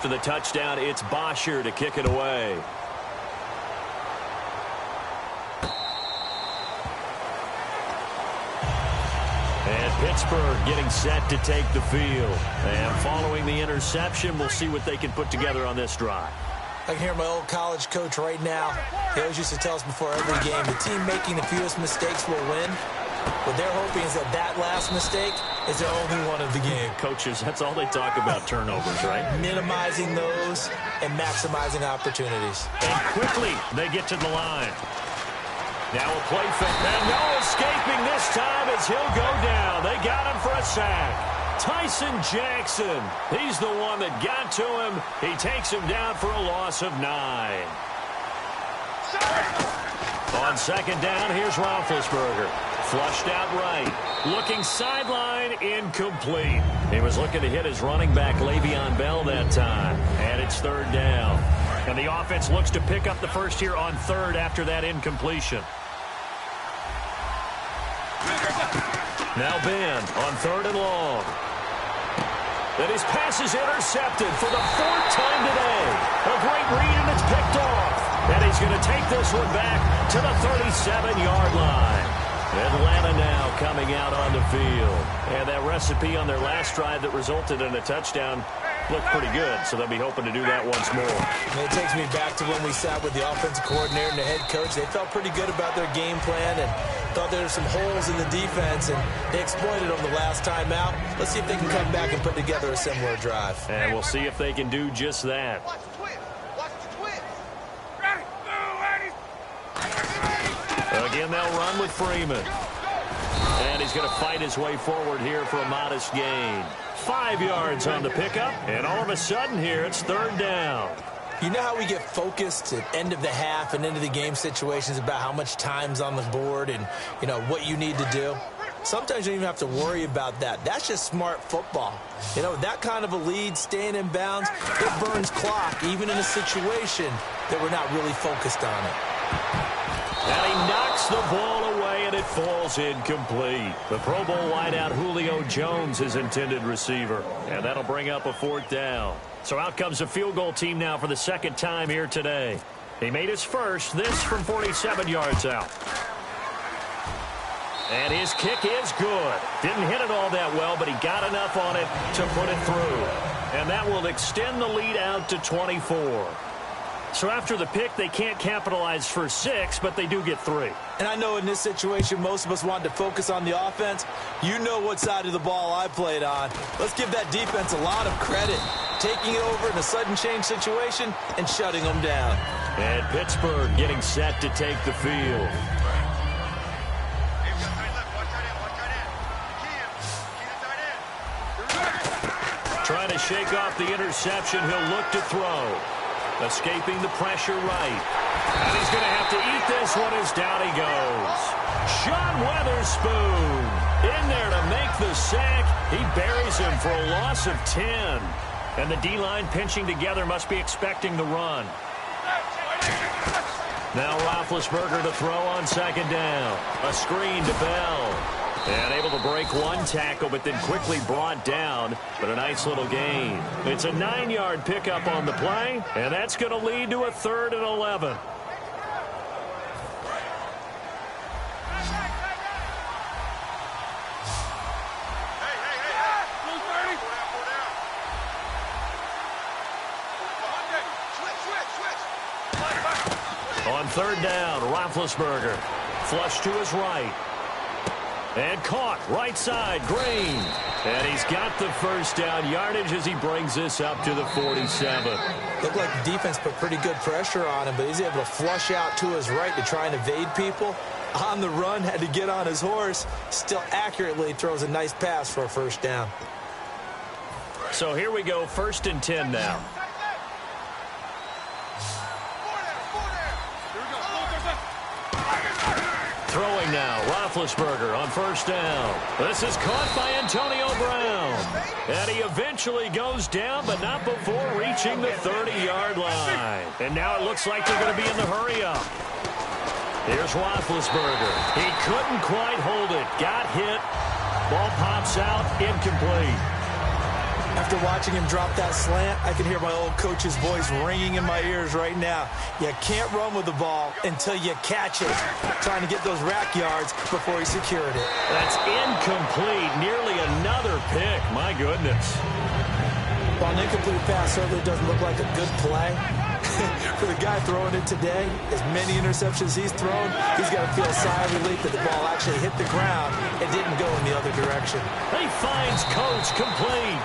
For the touchdown, it's Bosher to kick it away. And Pittsburgh getting set to take the field. And following the interception, we'll see what they can put together on this drive. I can hear my old college coach right now. He always used to tell us before every game, the team making the fewest mistakes will win. What they're hoping is that last mistake is their only one of the game. Coaches, that's all they talk about, turnovers, right? Minimizing those and maximizing opportunities. And quickly, they get to the line. Now a play fake, and no escaping this time as he'll go down. They got him for a sack. Tyson Jackson, he's the one that got to him. He takes him down for a loss of 9. On second down, here's Roethlisberger. Flushed out right. Looking sideline, incomplete. He was looking to hit his running back, Le'Veon Bell, that time. And it's third down. And the offense looks to pick up the first here on third after that incompletion. Now Ben on third and long. And his pass is intercepted for the 4th time today. A great read, and it's picked off. And he's going to take this one back to the 37-yard line. Atlanta now coming out on the field. And that recipe on their last drive that resulted in a touchdown looked pretty good, so they'll be hoping to do that once more. And it takes me back to when we sat with the offensive coordinator and the head coach. They felt pretty good about their game plan and thought there were some holes in the defense, and they exploited them the last time out. Let's see if they can come back and put together a similar drive. And we'll see if they can do just that. Again, they'll run with Freeman. And he's going to fight his way forward here for a modest gain. 5 yards on the pickup, and all of a sudden here, it's third down. You know how we get focused at end of the half and into the game situations about how much time's on the board and, you know, what you need to do? Sometimes you don't even have to worry about that. That's just smart football. You know, that kind of a lead, staying in bounds, it burns clock, even in a situation that we're not really focused on it. And he knocks the ball away, and it falls incomplete. The Pro Bowl wideout Julio Jones, his intended receiver. And that'll bring up a 4th down. So out comes a field goal team now for the 2nd time here today. He made his first, this from 47 yards out. And his kick is good. Didn't hit it all that well, but he got enough on it to put it through. And that will extend the lead out to 24. So after the pick, they can't capitalize for 6, but they do get 3. And I know in this situation, most of us wanted to focus on the offense. You know what side of the ball I played on. Let's give that defense a lot of credit. Taking it over in a sudden change situation and shutting them down. And Pittsburgh getting set to take the field. Trying to shake off the interception. He'll look to throw. Escaping the pressure right. And he's going to have to eat this one as down he goes. Sean Weatherspoon in there to make the sack. He buries him for a loss of 10. And the D-line pinching together must be expecting the run. Now Roethlisberger to throw on second down. A screen to Bell. And able to break one tackle, but then quickly brought down. But a nice little gain. It's a 9-yard pickup on the play, and that's going to lead to a 3rd and 11. On third down, Roethlisberger. Flush to his right. And caught right side, Green. And he's got the first down yardage as he brings this up to the 47. Looked like the defense put pretty good pressure on him, but he's able to flush out to his right to try and evade people. On the run, had to get on his horse. Still accurately throws a nice pass for a first down. So here we go, 1st and 10 now. Throwing now, Roethlisberger on first down. This is caught by Antonio Brown. And he eventually goes down, but not before reaching the 30-yard line. And now it looks like they're going to be in the hurry-up. Here's Roethlisberger. He couldn't quite hold it. Got hit. Ball pops out, incomplete. I After watching him drop that slant, I can hear my old coach's voice ringing in my ears right now. You can't run with the ball until you catch it. Trying to get those rack yards before he secured it. That's incomplete. Nearly another pick. My goodness. While an incomplete pass certainly doesn't look like a good play, for the guy throwing it today, as many interceptions he's thrown, he's got to feel a sigh of relief that the ball actually hit the ground and didn't go in the other direction. He finds Coach complete.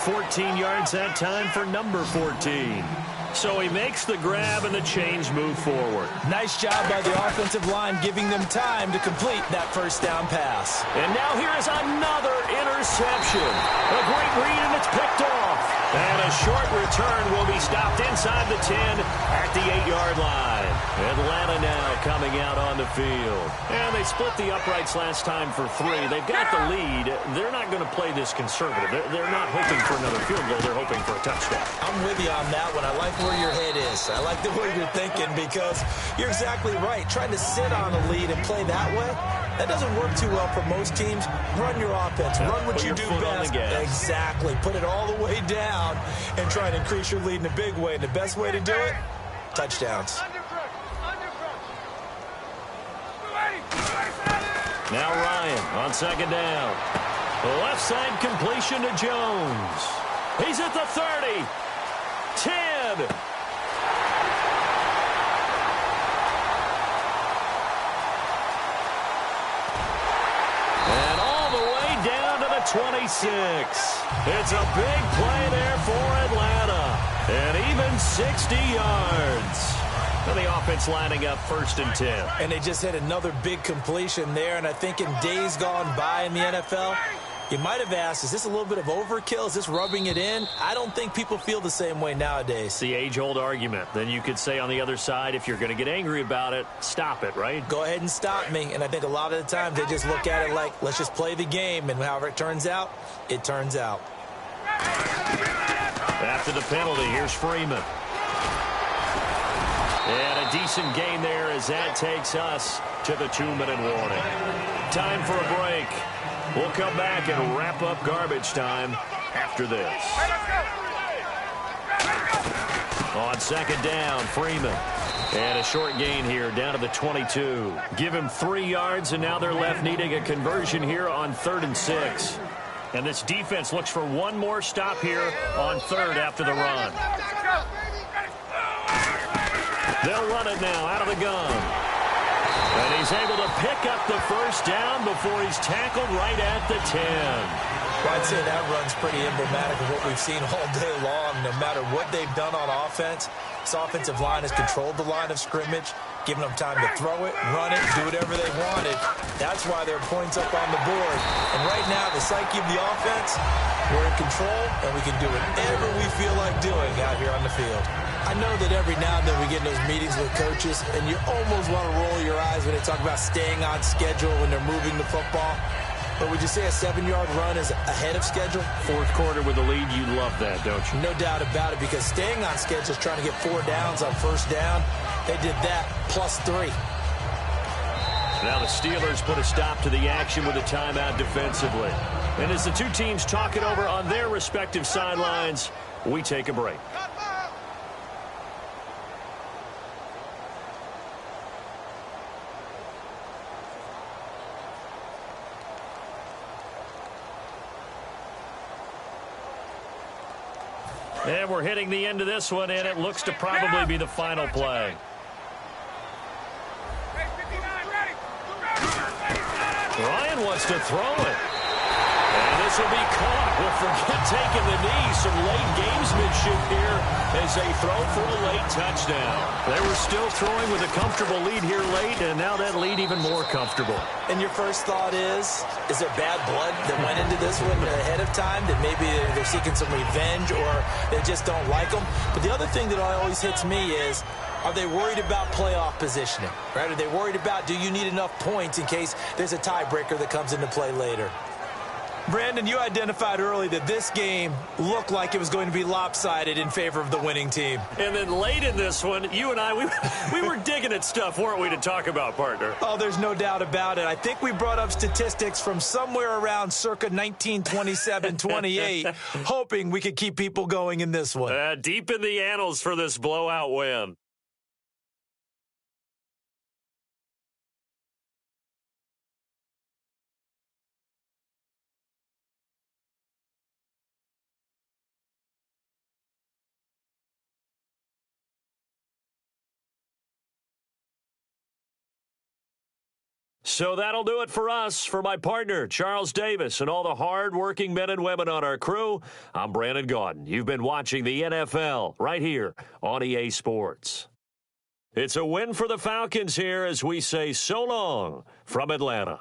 14 yards that time for number 14. So he makes the grab and the chains move forward. Nice job by the offensive line giving them time to complete that first down pass. And now here is another interception. A great read, and it's picked off. And a short return will be stopped inside the 10 at the 8-yard line. Atlanta now coming out on the field. And they split the uprights last time for 3. They've got the lead. They're not going to play this conservative. They're not hoping for another field goal. They're hoping for a touchdown. I'm with you on that one. I like where your head is. I like the way you're thinking because you're exactly right. Trying to sit on a lead and play that way, that doesn't work too well for most teams. Run your offense. Run what you do best. Exactly. Put it all the way down and try and increase your lead in a big way. And the best way to do it, touchdowns. Now Ryan on second down. Left side completion to Jones. He's at the 30. 10. And all the way down to the 26. It's a big play there for Atlanta. And even 60 yards. And the offense lining up 1st and 10. And they just had another big completion there. And I think in days gone by in the NFL, you might have asked, is this a little bit of overkill? Is this rubbing it in? I don't think people feel the same way nowadays. It's the age-old argument. Then you could say on the other side, if you're going to get angry about it, stop it, right? Go ahead and stop me. And I think a lot of the times they just look at it like, let's just play the game. And however it turns out, it turns out. After the penalty, here's Freeman. And a decent gain there as that takes us to the 2-minute warning. Time for a break. We'll come back and wrap up garbage time after this. On second down, Freeman. And a short gain here down to the 22. Give him 3 yards, and now they're left needing a conversion here on 3rd and 6. And this defense looks for one more stop here on 3rd after the run. They'll run it now out of the gun. And he's able to pick up the first down before he's tackled right at the 10. Well, I'd say that run's pretty emblematic of what we've seen all day long. No matter what they've done on offense, this offensive line has controlled the line of scrimmage, giving them time to throw it, run it, do whatever they wanted. That's why there are points up on the board. And right now, the psyche of the offense, we're in control, and we can do whatever we feel like doing out here on the field. I know that every now and then we get in those meetings with coaches, and you almost want to roll your eyes when they talk about staying on schedule when they're moving the football. But would you say a 7-yard run is ahead of schedule? 4th quarter with the lead, you love that, don't you? No doubt about it, because staying on schedule is trying to get 4 downs on 1st down. They did that plus 3. Now the Steelers put a stop to the action with a timeout defensively. And as the two teams talk it over on their respective sidelines, we take a break. And we're hitting the end of this one, and it looks to probably be the final play. Ryan wants to throw it. And this will be caught. Well, forget taking the knee. Some late gamesmanship here as they throw for a late touchdown. They were still throwing with a comfortable lead here late, and now that lead even more comfortable. And your first thought is there bad blood that went into this one ahead of time, that maybe they're seeking some revenge or they just don't like them? But the other thing that always hits me is, are they worried about playoff positioning? Right? Are they worried about, do you need enough points in case there's a tiebreaker that comes into play later? Brandon, you identified early that this game looked like it was going to be lopsided in favor of the winning team. And then late in this one, you and I, we were digging at stuff, weren't we, to talk about, partner? Oh, there's no doubt about it. I think we brought up statistics from somewhere around circa 1927-28, hoping we could keep people going in this one. Deep in the annals for this blowout win. So that'll do it for us. For my partner, Charles Davis, and all the hard-working men and women on our crew, I'm Brandon Gaudin. You've been watching the NFL right here on EA Sports. It's a win for the Falcons here as we say so long from Atlanta.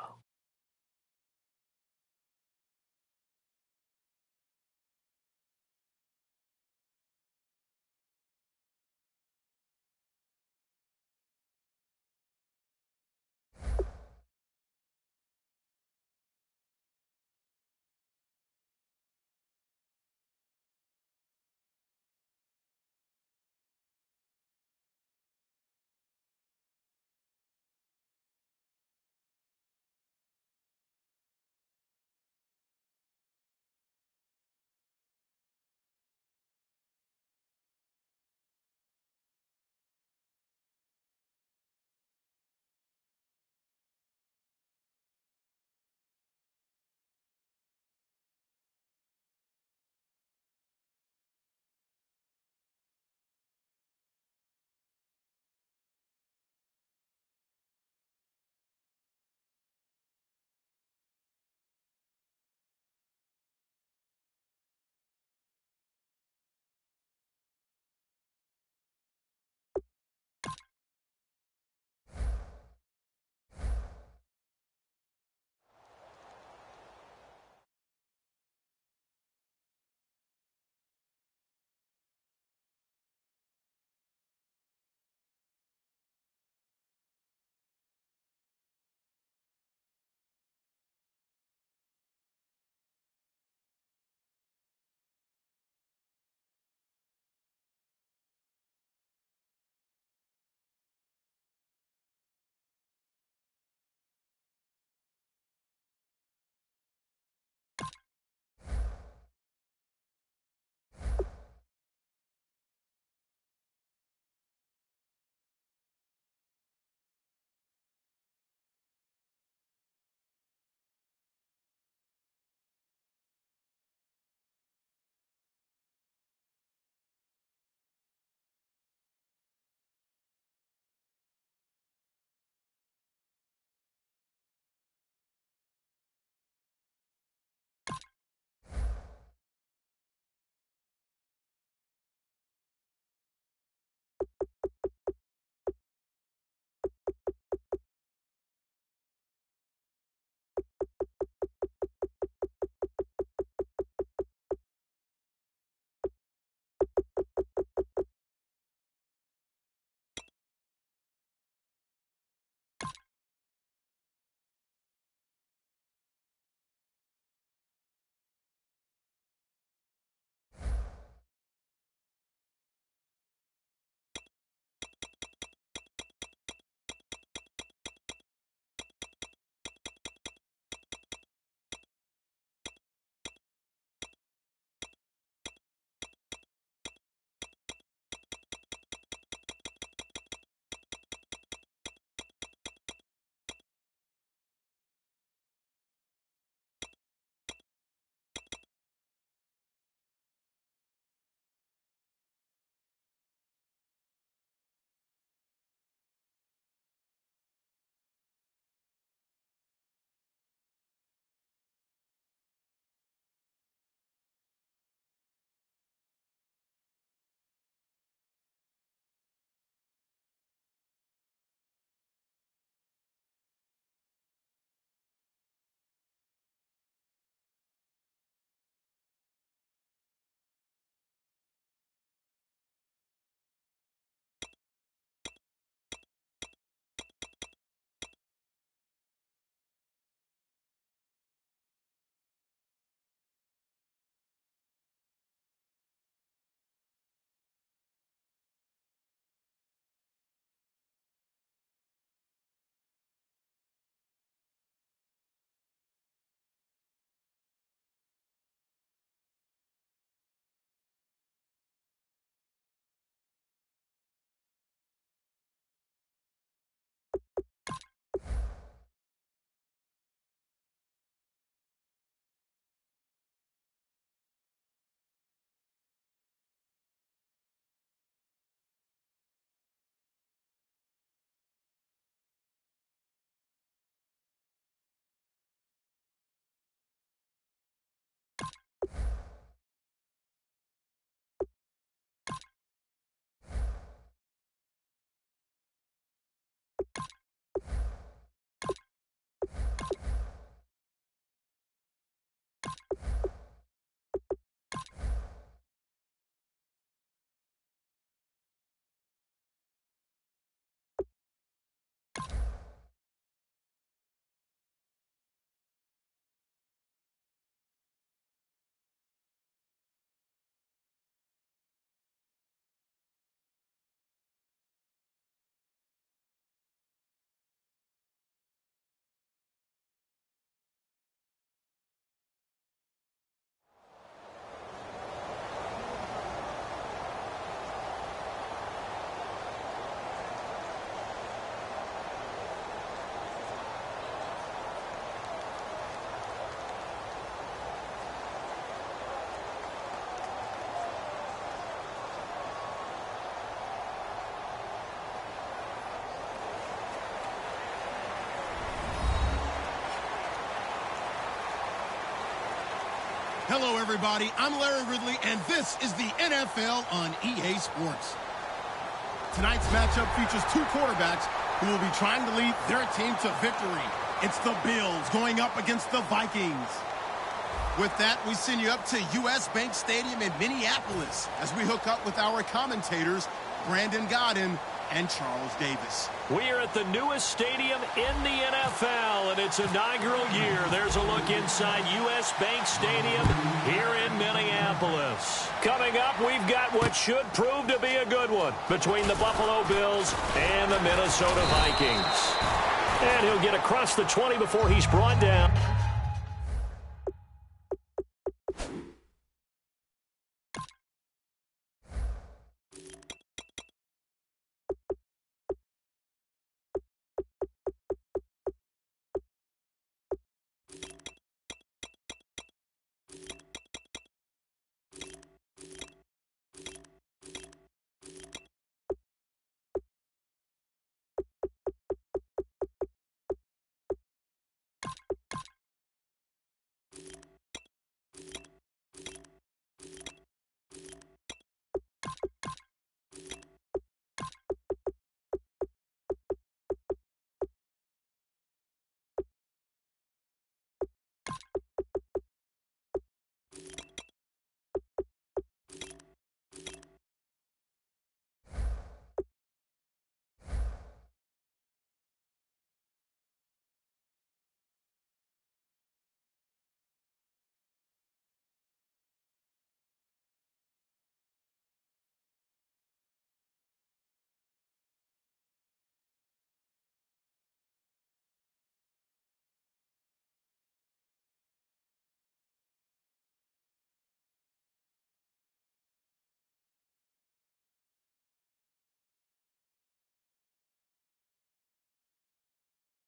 Hello, everybody. I'm Larry Ridley, and this is the NFL on EA Sports. Tonight's matchup features two quarterbacks who will be trying to lead their team to victory. It's the Bills going up against the Vikings. With that, we send you up to U.S. Bank Stadium in Minneapolis as we hook up with our commentators, Brandon Godden and Charles Davis. We are at the newest stadium in the NFL, and its inaugural year. There's a look inside U.S. Bank Stadium here in Minneapolis. Coming up, we've got what should prove to be a good one between the Buffalo Bills and the Minnesota Vikings. And he'll get across the 20 before he's brought down.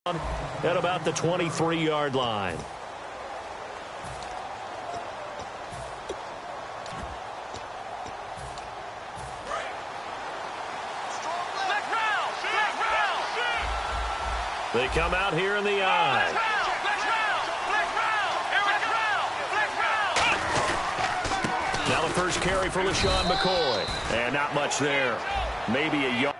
At about the 23-yard line. They come out here in the eye. Now the first carry for LaShawn McCoy. And not much there. Maybe a yard.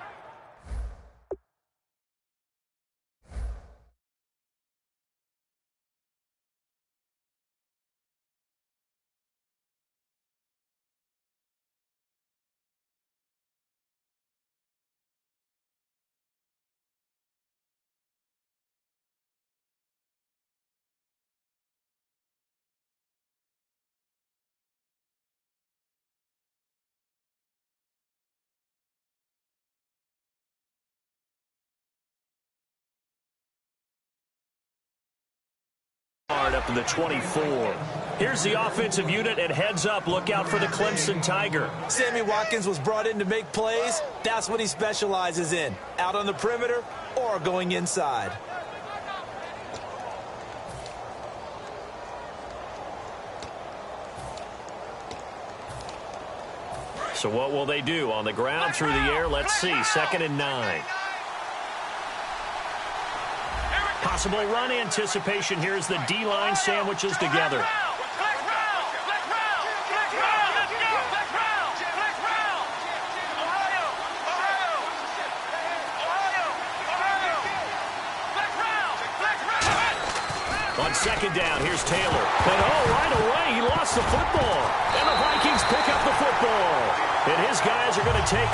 Up to the 24. Here's the offensive unit and heads up. Look out for the Clemson Tiger. Sammy Watkins was brought in to make plays. That's what he specializes in. Out on the perimeter or going inside. So what will they do? On the ground, through the air? Let's see. 2nd and 9. Possible run anticipation here as the D-line sandwiches together. On 2nd down, here's Taylor. And right away, he lost the football. And the Vikings pick up the football. And his guys are going to take...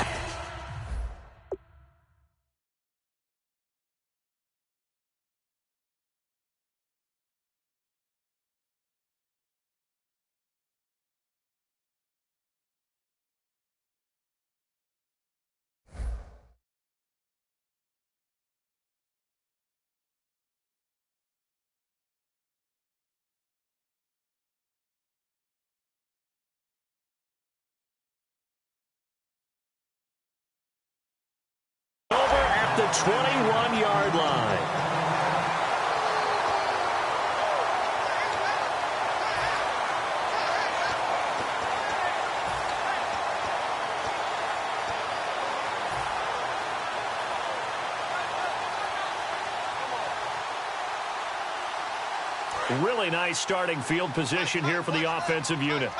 the 21-yard line. Really nice starting field position here for the offensive unit.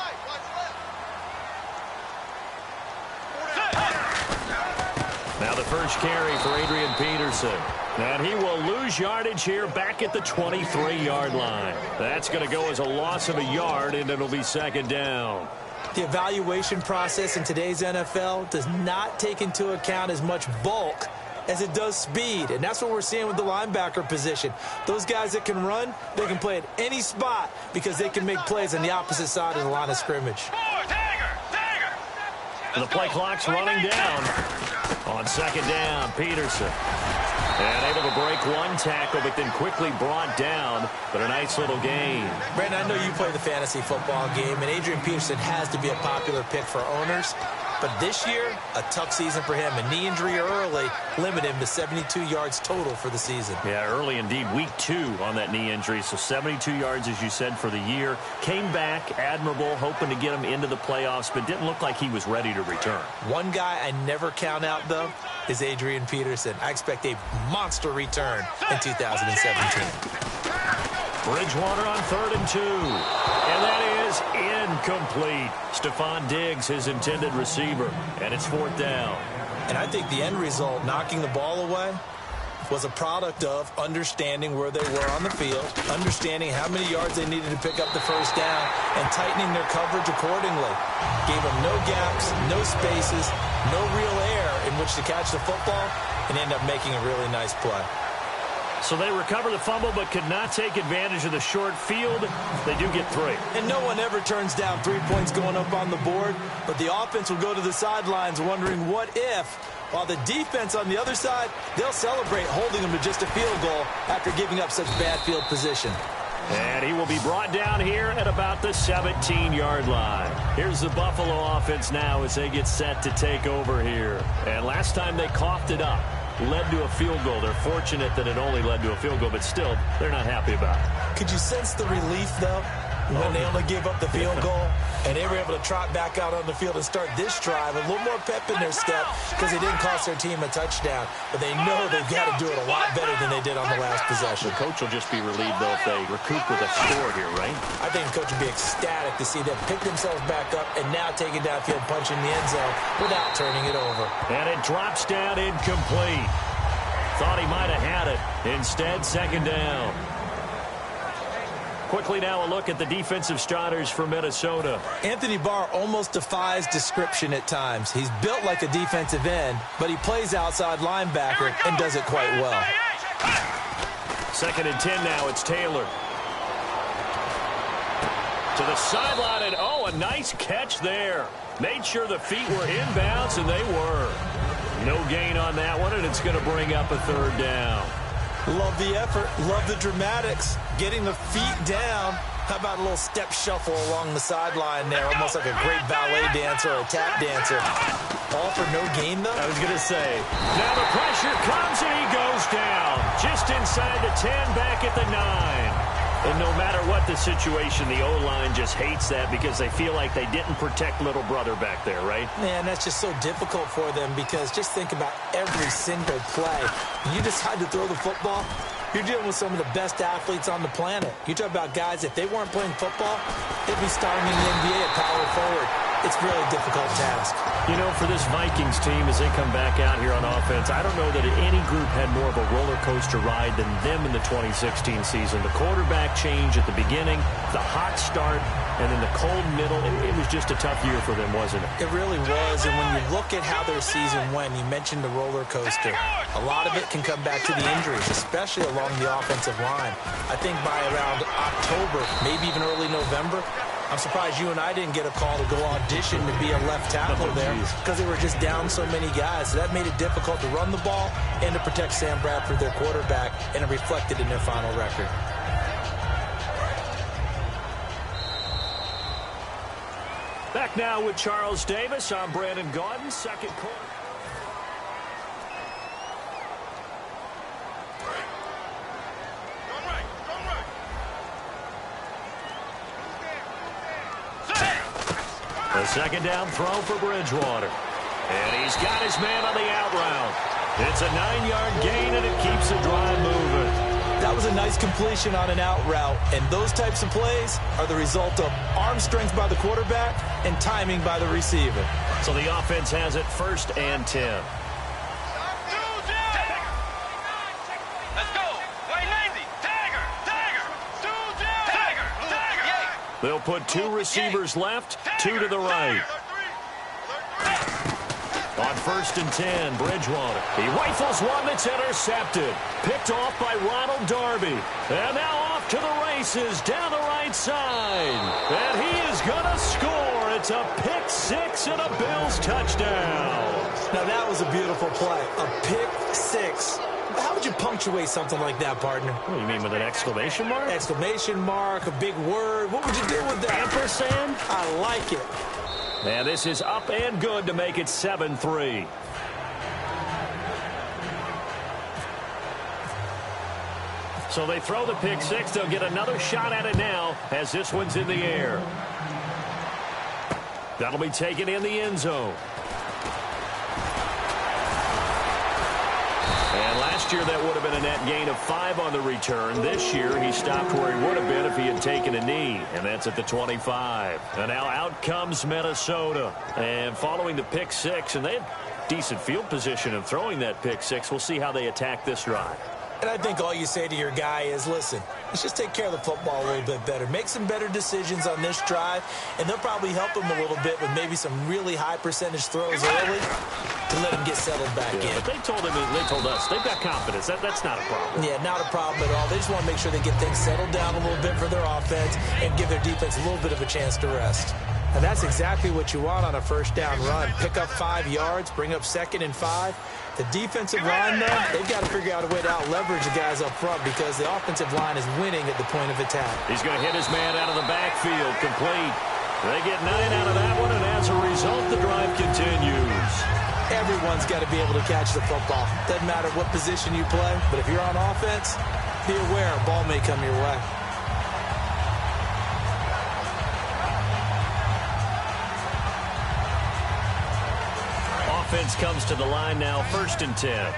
Now the first carry for Adrian Peterson. And he will lose yardage here back at the 23-yard line. That's going to go as a loss of a yard, and it'll be second down. The evaluation process in today's NFL does not take into account as much bulk as it does speed, and that's what we're seeing with the linebacker position. Those guys that can run, they can play at any spot because they can make plays on the opposite side of the line of scrimmage. The play clock's running down. On second down, Peterson. And able to break one tackle, but then quickly brought down. But a nice little gain. Brandon, I know you play the fantasy football game, and Adrian Peterson has to be a popular pick for owners. But this year, a tough season for him. A knee injury early limited him to 72 yards total for the season. Yeah, early indeed. Week 2 on that knee injury. So 72 yards, as you said, for the year. Came back, admirable, hoping to get him into the playoffs, but didn't look like he was ready to return. One guy I never count out, though, is Adrian Peterson. I expect a monster return in 2017. Bridgewater on 3rd and 2. And that is incomplete. Stephon Diggs, his intended receiver. And it's 4th down. And I think the end result, knocking the ball away, was a product of understanding where they were on the field, understanding how many yards they needed to pick up the first down, and tightening their coverage accordingly. Gave them no gaps, no spaces, no real air in which to catch the football, and end up making a really nice play. So they recover the fumble but could not take advantage of the short field. They do get 3. And no one ever turns down 3 points going up on the board, but the offense will go to the sidelines wondering what if, while the defense on the other side, they'll celebrate holding them to just a field goal after giving up such bad field position. And he will be brought down here at about the 17-yard line. Here's the Buffalo offense now as they get set to take over here. And last time they coughed it up, led to a field goal. They're fortunate that it only led to a field goal, but still, they're not happy about it. Could you sense the relief, though, when they only gave up the field goal and they were able to trot back out on the field and start this drive, a little more pep in their step because they didn't cost their team a touchdown, but they know they've got to do it a lot better than they did on the last possession. The coach will just be relieved, though, if they recoup with a score here, right? I think the coach would be ecstatic to see them pick themselves back up and now take it downfield, punching the end zone without turning it over. And it drops down incomplete. Thought he might have had it. Instead, second down. Quickly now a look at the defensive starters for Minnesota. Anthony Barr almost defies description at times. He's built like a defensive end, but he plays outside linebacker and does it quite well. 2nd and 10 now. It's Taylor. To the sideline, and a nice catch there. Made sure the feet were inbounds, and they were. No gain on that one, and it's going to bring up a 3rd down. Love the effort. Love the dramatics. Getting the feet down. How about a little step shuffle along the sideline there? Almost like a great ballet dancer or a tap dancer. All for no gain, though? I was going to say. Now the pressure comes, and he goes down. Just inside the 10, back at the 9. And no matter what the situation, the O-line just hates that because they feel like they didn't protect little brother back there, right? Man, that's just so difficult for them because just think about every single play. When you decide to throw the football, you're dealing with some of the best athletes on the planet. You talk about guys, if they weren't playing football, they'd be starting in the NBA at power forward. It's really a difficult task. You know, for this Vikings team, as they come back out here on offense, I don't know that any group had more of a roller coaster ride than them in the 2016 season. The quarterback change at the beginning, the hot start, and then the cold middle. It was just a tough year for them, wasn't it? It really was, and when you look at how their season went, you mentioned the roller coaster. A lot of it can come back to the injuries, especially along the offensive line. I think by around October, maybe even early November, I'm surprised you and I didn't get a call to go audition to be a left tackle there because they were just down so many guys. So that made it difficult to run the ball and to protect Sam Bradford, their quarterback, and it reflected in their final record. Back now with Charles Davis. I'm Brandon Gaudin, second quarter. A second down throw for Bridgewater. And he's got his man on the out route. It's a 9-yard gain, and it keeps the drive moving. That was a nice completion on an out route, and those types of plays are the result of arm strength by the quarterback and timing by the receiver. So the offense has it 1st and 10. They'll put 2 receivers left, 2 to the right. On 1st and 10, Bridgewater. He rifles one that's intercepted. Picked off by Ronald Darby. And now off to the races down the right side. And he is going to score. It's a pick 6 and a Bills touchdown. Now that was a beautiful play. A pick 6. How would you punctuate something like that, partner? What do you mean, with an exclamation mark? Exclamation mark, a big word. What would you do with that? Ampersand? I like it. And this is up and good to make it 7-3. So they throw the pick 6. They'll get another shot at it now as this one's in the air. That'll be taken in the end zone. And last year that would have been a net gain of 5 on the return. This year he stopped where he would have been if he had taken a knee. And that's at the 25. And now out comes Minnesota. And following the pick 6, and they had decent field position in throwing that pick 6. We'll see how they attack this drive. And I think all you say to your guy is, listen, let's just take care of the football a little bit better. Make some better decisions on this drive, and they'll probably help him a little bit with maybe some really high percentage throws early to let him get settled back in. But they told us, they've got confidence. That's not a problem. Yeah, not a problem at all. They just want to make sure they get things settled down a little bit for their offense and give their defense a little bit of a chance to rest. And that's exactly what you want on a 1st down run. Pick up 5 yards, bring up 2nd and 5. The defensive line, though, they've got to figure out a way to out-leverage the guys up front because the offensive line is winning at the point of attack. He's going to hit his man out of the backfield, complete. They get 9 out of that one, and as a result, the drive continues. Everyone's got to be able to catch the football. Doesn't matter what position you play, but if you're on offense, be aware a ball may come your way. Offense comes to the line now, 1st and 10.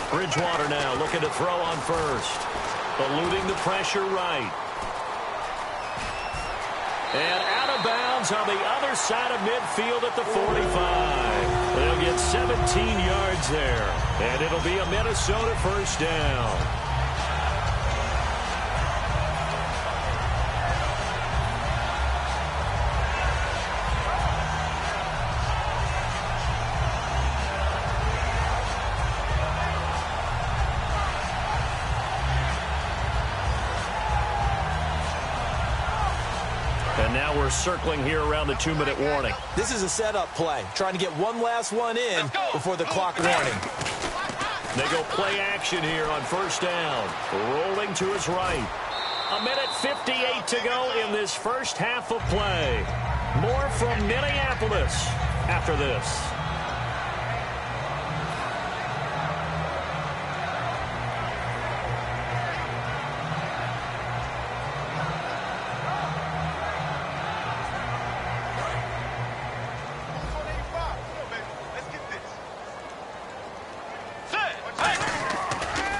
Bridgewater now looking to throw on 1st. Eluding the pressure right. And out of bounds on the other side of midfield at the 45. They'll get 17 yards there. And it'll be a Minnesota 1st down. And now we're circling here around the 2-minute warning. This is a setup play, trying to get one last one in before the clock warning. They go play action here on 1st down. Rolling to his right. 1:58 to go in this first half of play. More from Minneapolis after this.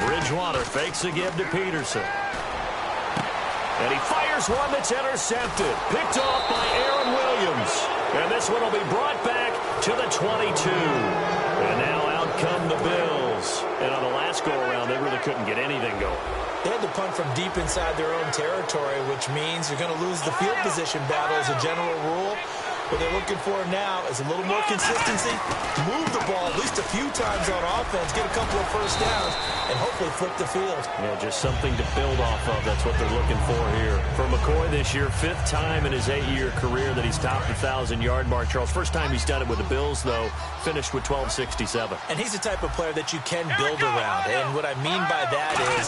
Bridgewater fakes a give to Peterson. And he fires one that's intercepted. Picked off by Aaron Williams. And this one will be brought back to the 22. And now out come the Bills. And on the last go-around, they really couldn't get anything going. They had to punt from deep inside their own territory, which means you're going to lose the field position battle as a general rule. What they're looking for now is a little more consistency, move the ball at least a few times on offense, get a couple of 1st downs, and hopefully flip the field. Yeah, just something to build off of. That's what they're looking for here. For McCoy this year, 5th time in his 8-year career that he's topped the 1,000-yard mark. Charles, first time he's done it with the Bills, though, finished with 1267. And he's the type of player that you can build around. And what I mean by that is,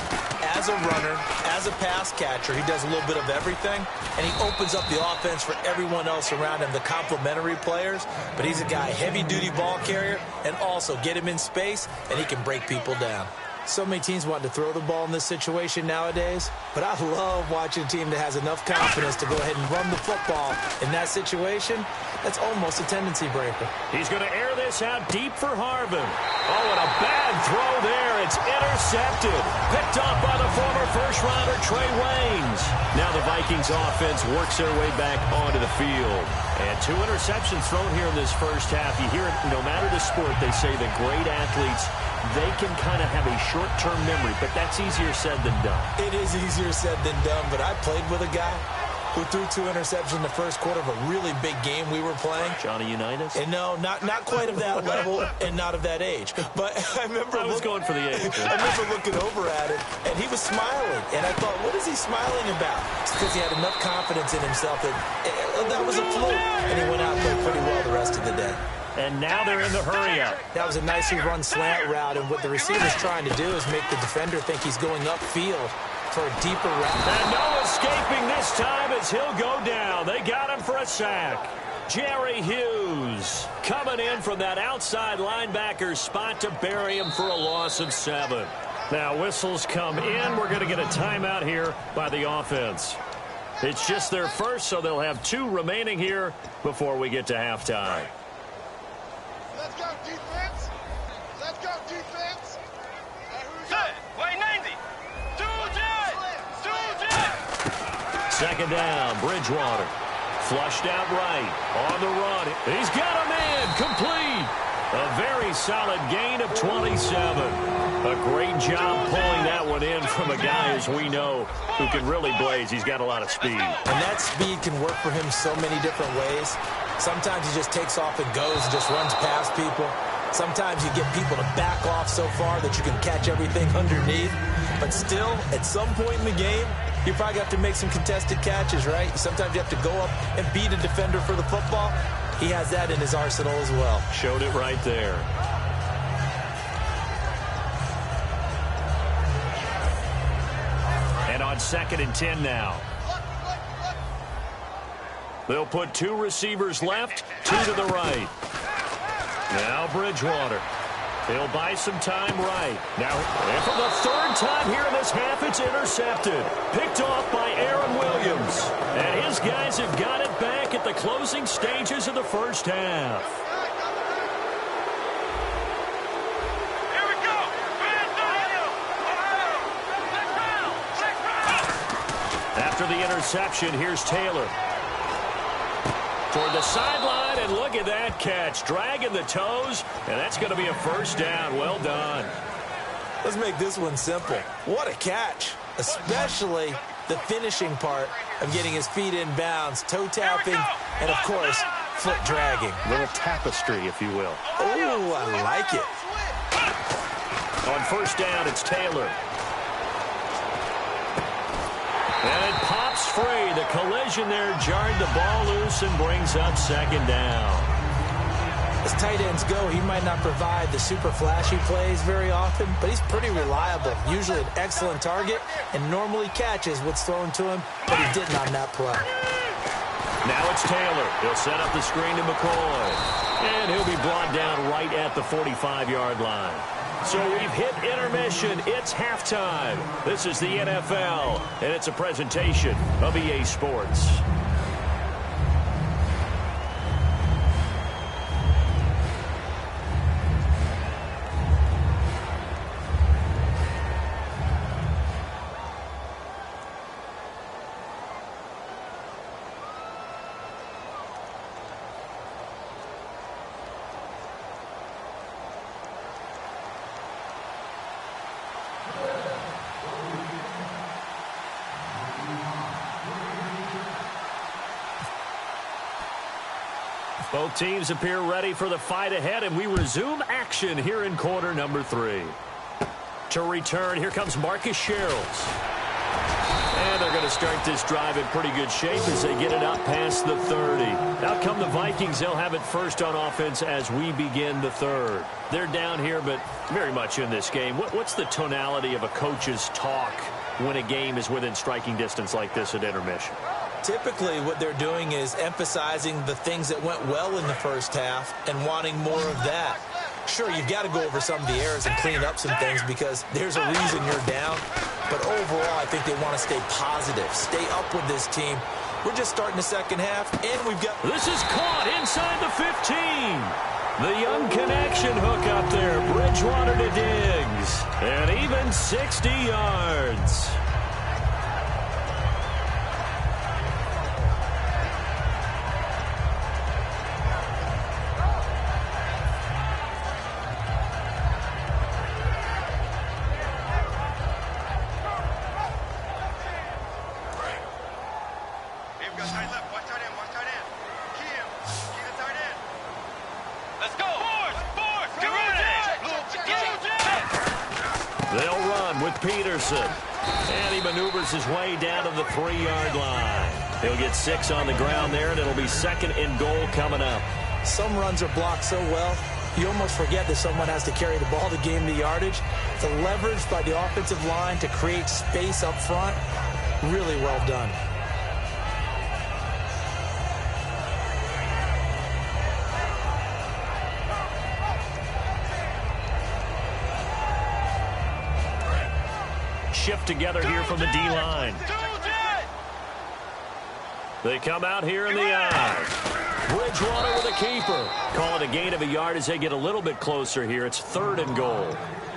as a runner, as a pass catcher, he does a little bit of everything, and he opens up the offense for everyone else around him, the complementary players. But he's a guy, heavy-duty ball carrier, and also get him in space, and he can break people down. So many teams want to throw the ball in this situation nowadays, but I love watching a team that has enough confidence to go ahead and run the football. In that situation, that's almost a tendency breaker. He's going to air this out deep for Harvin. Oh, and a bad throw there. It's intercepted. Picked off by the former first-rounder Trey Waynes. Now the Vikings offense works their way back onto the field. And 2 interceptions thrown here in this first half. You hear it, no matter the sport, they say the great athletes, they can kind of have a short-term memory, but that's easier said than done. It is easier said than done, but I played with a guy who threw 2 interceptions in the first quarter of a really big game we were playing. Johnny Unitas? And no, not quite of that level and not of that age. But I remember I was going for the age. I remember looking over at him, and he was smiling. And I thought, what is he smiling about? It's because he had enough confidence in himself that that was a fluke. And he went out and played pretty well the rest of the day. And now they're in the hurry-up. That was a nicely run slant route, and what the receiver's trying to do is make the defender think he's going upfield for a deeper route. And no escaping this time as he'll go down. They got him for a sack. Jerry Hughes coming in from that outside linebacker spot to bury him for a loss of 7. Now whistles come in. We're going to get a timeout here by the offense. It's just their first, so they'll have 2 remaining here before we get to halftime. Let's go, defense. Let's go, defense. Set. Way 90. 2-J. Second down, Bridgewater. Flushed out right. On the run. He's got a man. Complete. A very solid gain of 27. A great job pulling that one in from a guy, as we know, who can really blaze. He's got a lot of speed. And that speed can work for him so many different ways. Sometimes he just takes off and goes and just runs past people. Sometimes you get people to back off so far that you can catch everything underneath. But still, at some point in the game, you probably have to make some contested catches, right? Sometimes you have to go up and beat a defender for the football. He has that in his arsenal as well. Showed it right there. And on 2nd and 10 now. They'll put 2 receivers left, 2 to the right. Now Bridgewater. He'll buy some time right. Now, and for the 3rd time here in this half, it's intercepted. Picked off by Aaron Williams. And his guys have got it back at the closing stages of the first half. Here we go. After the interception, here's Taylor. Toward the sideline, and look at that catch. Dragging the toes, and that's going to be a first down. Well done. Let's make this one simple. What a catch, especially the finishing part of getting his feet in bounds, toe tapping, and, of course, foot dragging. Little tapestry, if you will. Oh, I like it. On first down, it's Taylor. And it pops free. The collision there jarred the ball loose and brings up 2nd down. As tight ends go, he might not provide the super flashy plays very often, but he's pretty reliable. Usually an excellent target and normally catches what's thrown to him, but he didn't on that play. Now it's Taylor. He'll set up the screen to McCoy. And he'll be brought down right at the 45-yard line. So we've hit intermission. It's halftime. This is the NFL, and it's a presentation of EA Sports. Both teams appear ready for the fight ahead, and we resume action here in quarter number 3. To return, here comes Marcus Sherrills. And they're going to start this drive in pretty good shape as they get it up past the 30. Out come the Vikings. They'll have it first on offense as we begin the 3rd. They're down here, but very much in this game. What's the tonality of a coach's talk when a game is within striking distance like this at intermission? Typically, what they're doing is emphasizing the things that went well in the first half and wanting more of that. Sure, you've got to go over some of the errors and clean up some things because there's a reason you're down. But overall, I think they want to stay positive, stay up with this team. We're just starting the second half, and we've got... This is caught inside the 15. The young connection hook up there. Bridgewater to Diggs. And even 60 yards. They'll run with Peterson. And he maneuvers his way down to the 3-yard line. He'll get 6 on the ground there, and it'll be 2nd and goal coming up. Some runs are blocked so well, you almost forget that someone has to carry the ball to gain the yardage. The leverage by the offensive line to create space up front, really well done. Shift together here from the D-line. They come out here in the eye. Bridgewater with a keeper. Call it a gain of a yard as they get a little bit closer here. It's 3rd and goal.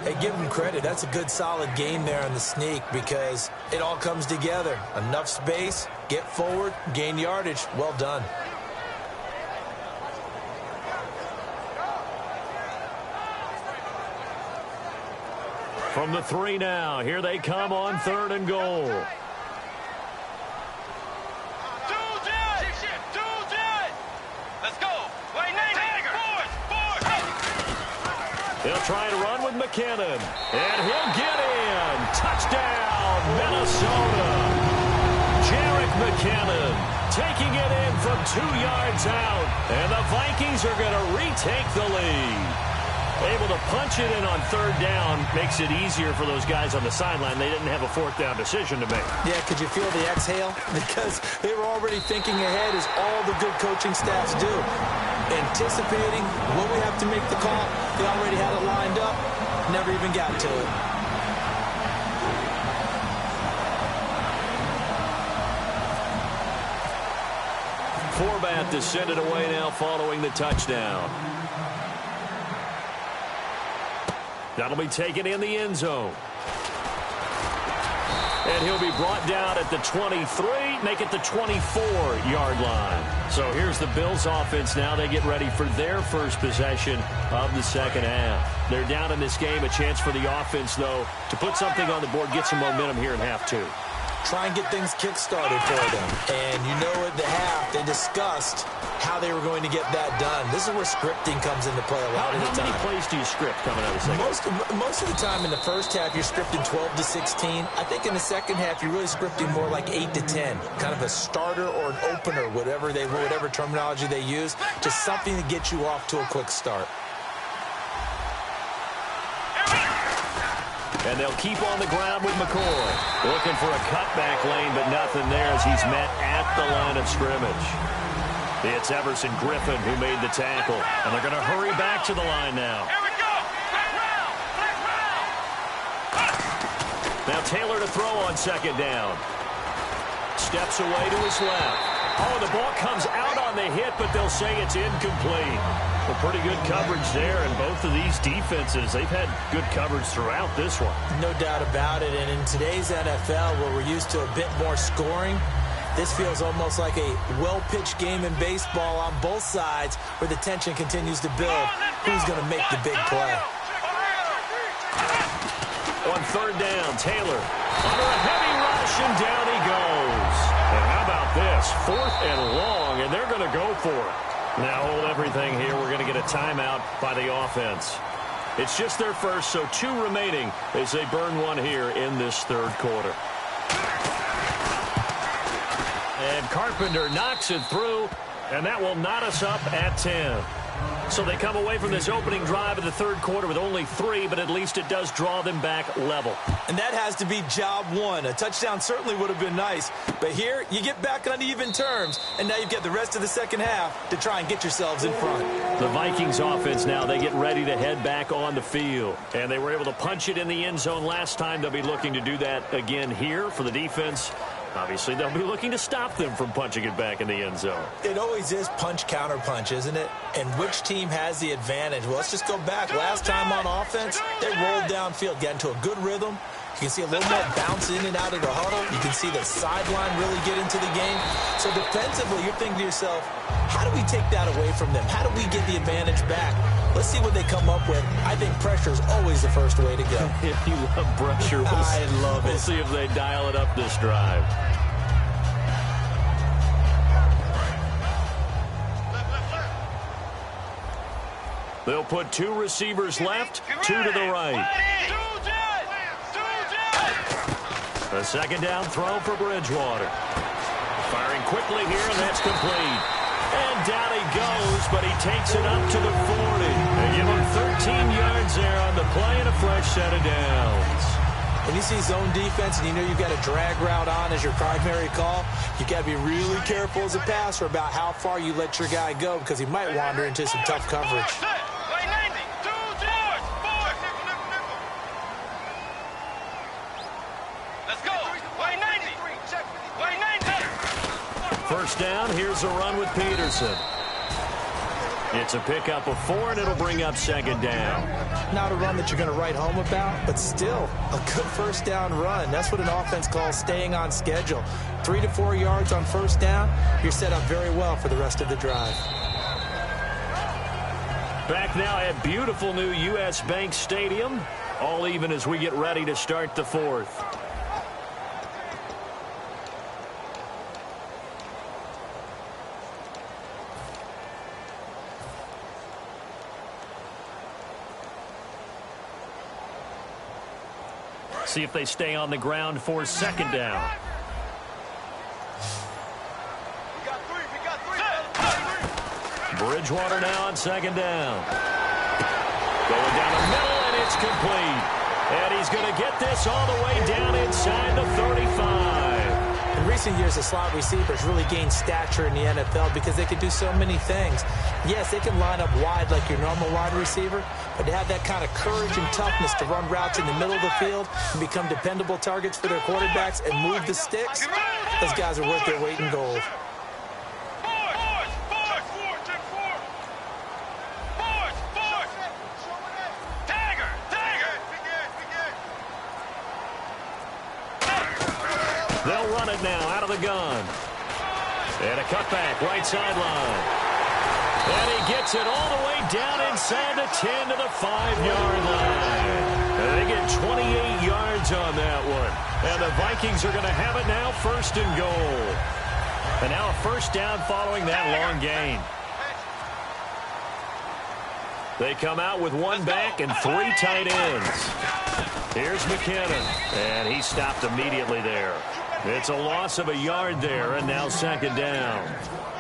Hey, give them credit. That's a good, solid game there on the sneak because it all comes together. Enough space, get forward, gain yardage. Well done. From the 3 now, here they come on 3rd and goal. Let's go. They'll try to run with McKinnon. And he'll get in. Touchdown, Minnesota. Jarek McKinnon taking it in from 2 yards out. And the Vikings are going to retake the lead. Able to punch it in on 3rd down makes it easier for those guys on the sideline. They didn't have a 4th down decision to make. Yeah, could you feel the exhale? Because they were already thinking ahead as all the good coaching staffs do. Anticipating when we have to make the call. They already had it lined up. Never even got to it. Forbath to send it away now following the touchdown. That'll be taken in the end zone. And he'll be brought down at the 23, make it the 24-yard line. So here's the Bills offense now. They get ready for their first possession of the second half. They're down in this game. A chance for the offense, though, to put something on the board, get some momentum here in half 2. Try and get things kick-started for them. And you know at the half, they discussed how they were going to get that done. This is where scripting comes into play a lot of the time. How many plays do you script coming out of the second? Most of the time in the first half, you're scripting 12 to 16. I think in the second half, you're really scripting more like 8 to 10. Kind of a starter or an opener, whatever terminology they use, just something to get you off to a quick start. And they'll keep on the ground with McCoy. Looking for a cutback lane, but nothing there as he's met at the line of scrimmage. It's Everson Griffin who made the tackle. And they're going to hurry back to the line now. Here we go. Now Taylor to throw on 2nd down. Steps away to his left. Oh, the ball comes out on the hit, but they'll say it's incomplete. Well, pretty good coverage there, and both of these defenses, they've had good coverage throughout this one. No doubt about it, and in today's NFL, where we're used to a bit more scoring, this feels almost like a well-pitched game in baseball on both sides where the tension continues to build. Who's going to make the big play? On 3rd down, Taylor under a heavy rush, and down he goes. And how about this? 4th and long, and they're going to go for it. Now hold everything here. We're going to get a timeout by the offense. It's just their first, so 2 remaining as they burn one here in this 3rd quarter. And Carpenter knocks it through, and that will knot us up at 10. So they come away from this opening drive of the third quarter with only 3, but at least it does draw them back level. And that has to be job one. A touchdown certainly would have been nice. But here, you get back on even terms, and now you've got the rest of the second half to try and get yourselves in front. The Vikings offense now, they get ready to head back on the field. And they were able to punch it in the end zone last time. They'll be looking to do that again here for the defense. Obviously, they'll be looking to stop them from punching it back in the end zone. It always is punch-counter-punch, isn't it? And which team has the advantage? Well, let's just go back. Last time on offense, they rolled downfield, got into a good rhythm. You can see a little more bounce in and out of the huddle. You can see the sideline really get into the game. So defensively, you're thinking to yourself, how do we take that away from them? How do we get the advantage back? Let's see what they come up with. I think pressure is always the first way to go. If you love pressure, I love it. We'll see if they dial it up this drive. They'll put 2 receivers left, 2 to the right. A second down throw for Bridgewater. Firing quickly here, and that's complete. And down he goes, but he takes it up to the 40. They give him 13 yards there on the play and a fresh set of downs. When you see zone defense and you know you've got a drag route on as your primary call, you've got to be really careful as a passer about how far you let your guy go because he might wander into some tough coverage. First down, here's a run with Peterson. It's a pickup of 4, and it'll bring up second down. Not a run that you're going to write home about, but still a good first down run. That's what an offense calls staying on schedule. 3 to 4 yards on first down, you're set up very well for the rest of the drive. Back now at beautiful new U.S. Bank Stadium. All even as we get ready to start the fourth. See if they stay on the ground for second down. Bridgewater now on second down. Going down the middle, and it's complete. And he's going to get this all the way down inside the 35. In recent years, the slot receivers really gained stature in the NFL because they can do so many things. Yes, they can line up wide like your normal wide receiver, but to have that kind of courage and toughness to run routes in the middle of the field and become dependable targets for their quarterbacks and move the sticks, those guys are worth their weight in gold. They'll run it now out of the gun. And a cutback, right sideline. And he gets it all the way down inside the 10 to the 5-yard line. And they get 28 yards on that one. And the Vikings are going to have it now, first and goal. And now a first down following that long gain. They come out with 1 back and 3 tight ends. Here's McKinnon. And he stopped immediately there. It's a loss of a yard there, and now second down.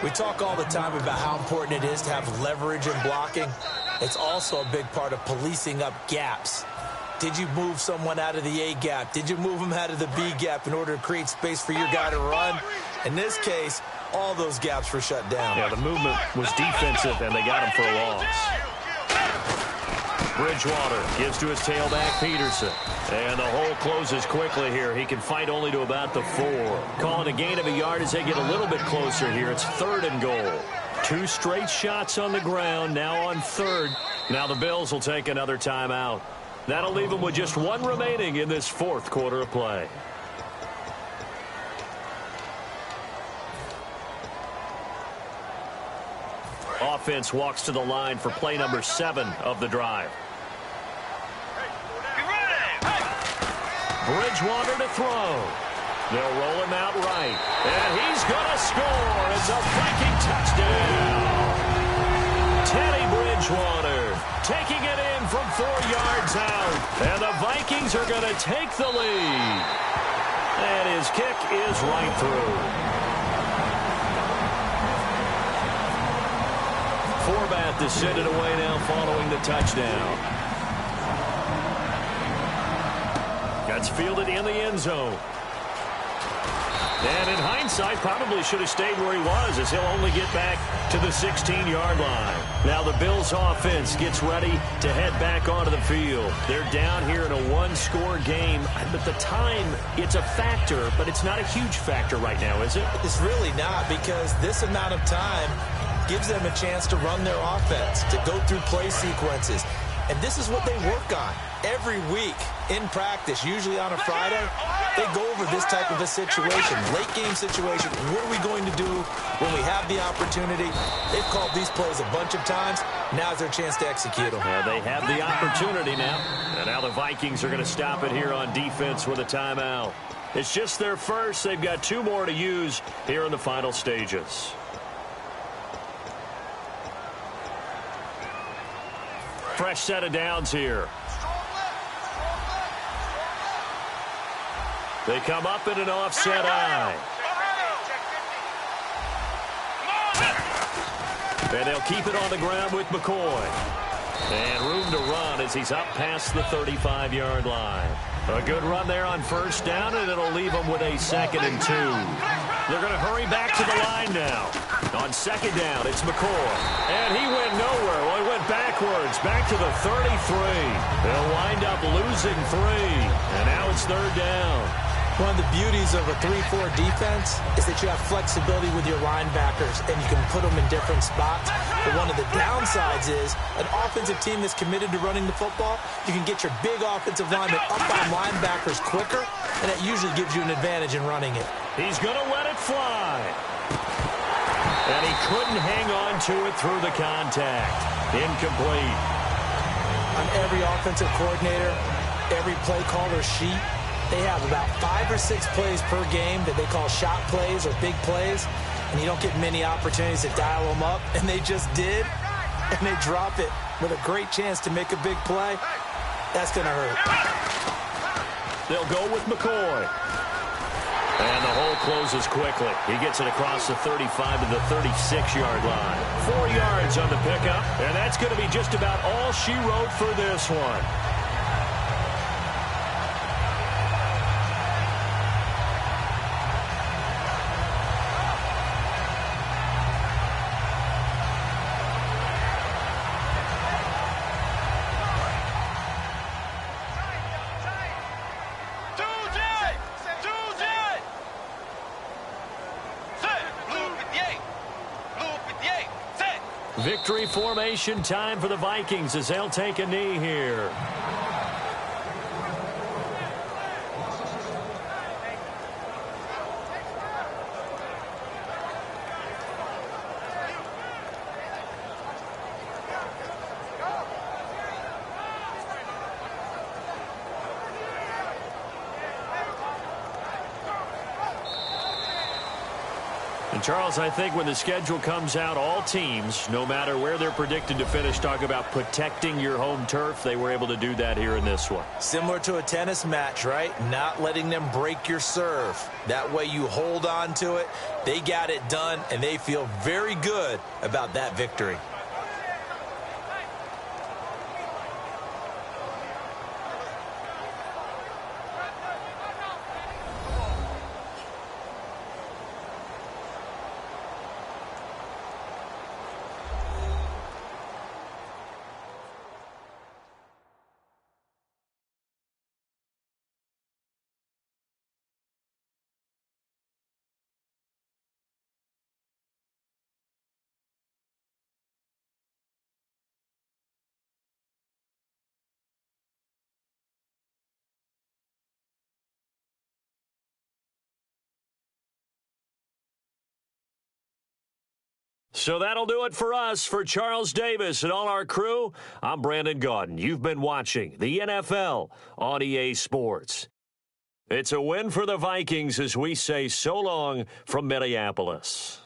We talk all the time about how important it is to have leverage in blocking. It's also a big part of policing up gaps. Did you move someone out of the A gap? Did you move them out of the B gap in order to create space for your guy to run? In this case, all those gaps were shut down. Yeah, the movement was defensive, and they got him for a loss. Bridgewater gives to his tailback, Peterson. And the hole closes quickly here. He can fight only to about the 4. Calling a gain of a yard as they get a little bit closer here. It's third and goal. 2 straight shots on the ground, now on third. Now the Bills will take another timeout. That'll leave them with just 1 remaining in this fourth quarter of play. Offense walks to the line for play number 7 of the drive. Bridgewater to throw. They'll roll him out right. And he's going to score. It's a Viking touchdown. Teddy Bridgewater taking it in from 4 yards out. And the Vikings are going to take the lead. And his kick is right through. format to send it away now following the touchdown. That's fielded in the end zone. And in hindsight, probably should have stayed where he was, as he'll only get back to the 16-yard line. Now the Bills' offense gets ready to head back onto the field. They're down here in a one-score game. But the time, it's a factor, but it's not a huge factor right now, is it? It's really not, because this amount of time gives them a chance to run their offense, to go through play sequences. And this is what they work on every week in practice, usually on a Friday. They go over this type of a situation, late game situation. What are we going to do when we have the opportunity? They've called these plays a bunch of times. Now's their chance to execute them. Yeah, they have the opportunity now. And now the Vikings are going to stop it here on defense with a timeout. It's just their first. They've got 2 more to use here in the final stages. Fresh set of downs here. They come up in an offset eye. And they'll keep it on the ground with McCoy. And room to run as he's up past the 35-yard line. A good run there on first down, and it'll leave them with a 2nd and 2. They're going to hurry back to the line now. On second down, it's McCoy. And he went nowhere. Well, he went backwards, back to the 33. They'll wind up losing 3. And now it's 3rd down. One of the beauties of a 3-4 defense is that you have flexibility with your linebackers, and you can put them in different spots. But one of the downsides is an offensive team that's committed to running the football, you can get your big offensive linemen up on linebackers quicker, and that usually gives you an advantage in running it. He's going to let it fly. And he couldn't hang on to it through the contact. Incomplete. On every offensive coordinator, every play caller sheet, they have about 5 or 6 plays per game that they call shot plays or big plays, and you don't get many opportunities to dial them up, and they just did, and they drop it with a great chance to make a big play. That's going to hurt. They'll go with McCoy. And the hole closes quickly. He gets it across the 35 to the 36-yard line. 4 yards on the pickup, and that's going to be just about all she wrote for this one. Victory formation time for the Vikings as they'll take a knee here. And Charles, I think when the schedule comes out, all teams, no matter where they're predicted to finish, talk about protecting your home turf. They were able to do that here in this one. Similar to a tennis match, right? Not letting them break your serve. That way you hold on to it. They got it done, and they feel very good about that victory. So that'll do it for us. For Charles Davis and all our crew, I'm Brandon Gaudin. You've been watching the NFL on EA Sports. It's a win for the Vikings as we say so long from Minneapolis.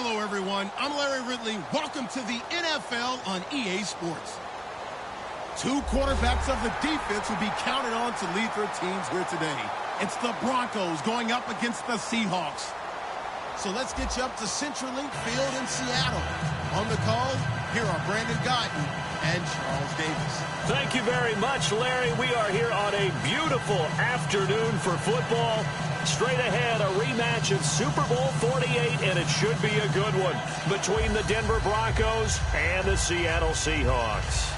Hello, everyone. I'm Larry Ridley. Welcome to the NFL on EA Sports. Two quarterbacks of the defense will be counted on to lead their teams here today. It's the Broncos going up against the Seahawks. So let's get you up to Central Link Field in Seattle. On the call, here are Brandon Guyton and Charles Davis. Thank you very much, Larry. We are here on a beautiful afternoon for football. Straight ahead, a rematch of Super Bowl 48, and it should be a good one between the Denver Broncos and the Seattle Seahawks.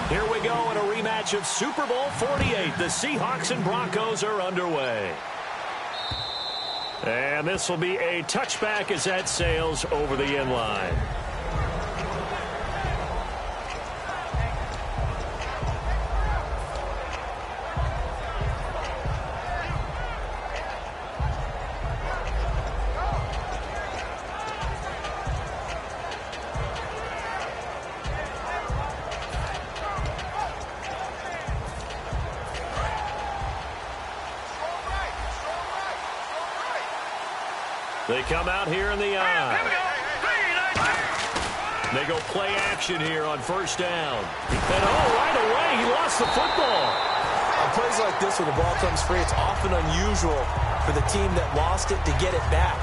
Here we go in a rematch of Super Bowl 48. The Seahawks and Broncos are underway. And this will be a touchback as that sails over the end line. They come out here in the eye. They go play action here on first down. And right away, he lost the football. On plays like this where the ball comes free, it's often unusual for the team that lost it to get it back.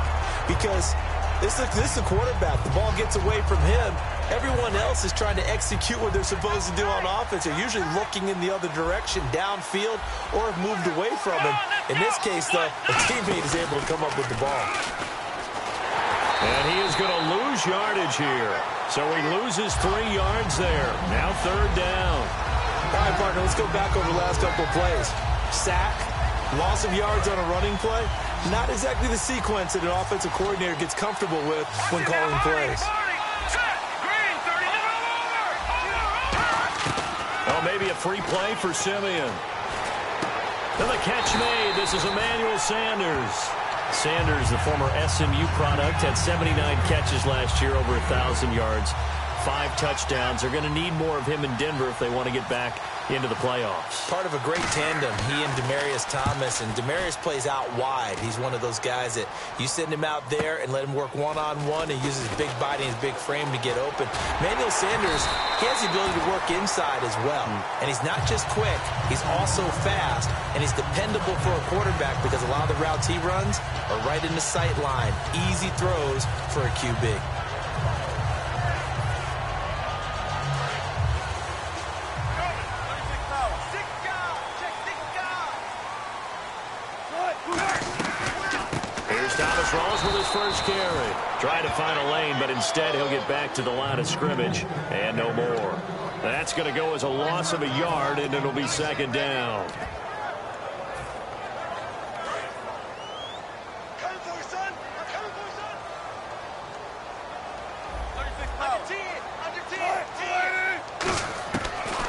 Because this is a quarterback. The ball gets away from him. Everyone else is trying to execute what they're supposed to do on offense. They're usually looking in the other direction, downfield, or have moved away from him. In this case, though, a teammate is able to come up with the ball. And he is going to lose yardage here. So he loses 3 yards there. Now third down. All right, partner, let's go back over the last couple of plays. Sack, loss of yards on a running play. Not exactly the sequence that an offensive coordinator gets comfortable with when calling plays. Oh, maybe a free play for Simeon. And the catch made. This is Emmanuel Sanders. Sanders, the former SMU product, had 79 catches last year, over 1,000 yards, 5 touchdowns. They're going to need more of him in Denver if they want to get back into the playoffs. Part of a great tandem, he and Demaryius Thomas, and Demaryius plays out wide. He's one of those guys that you send him out there and let him work one-on-one and uses his big body and his big frame to get open. Emmanuel Sanders, he has the ability to work inside as well. And he's not just quick, he's also fast, and he's dependable for a quarterback because a lot of the routes he runs are right in the sight line. Easy throws for a QB. Rolls with his first carry. Trying to find a lane, but instead he'll get back to the line of scrimmage and no more. That's going to go as a loss of a yard, and it'll be second down.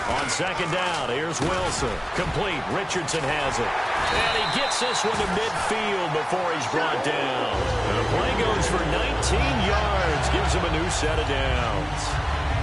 On second down, here's Wilson. Complete. Richardson has it. And he gets this one to midfield before he's brought down. And the play goes for 19 yards. Gives him a new set of downs.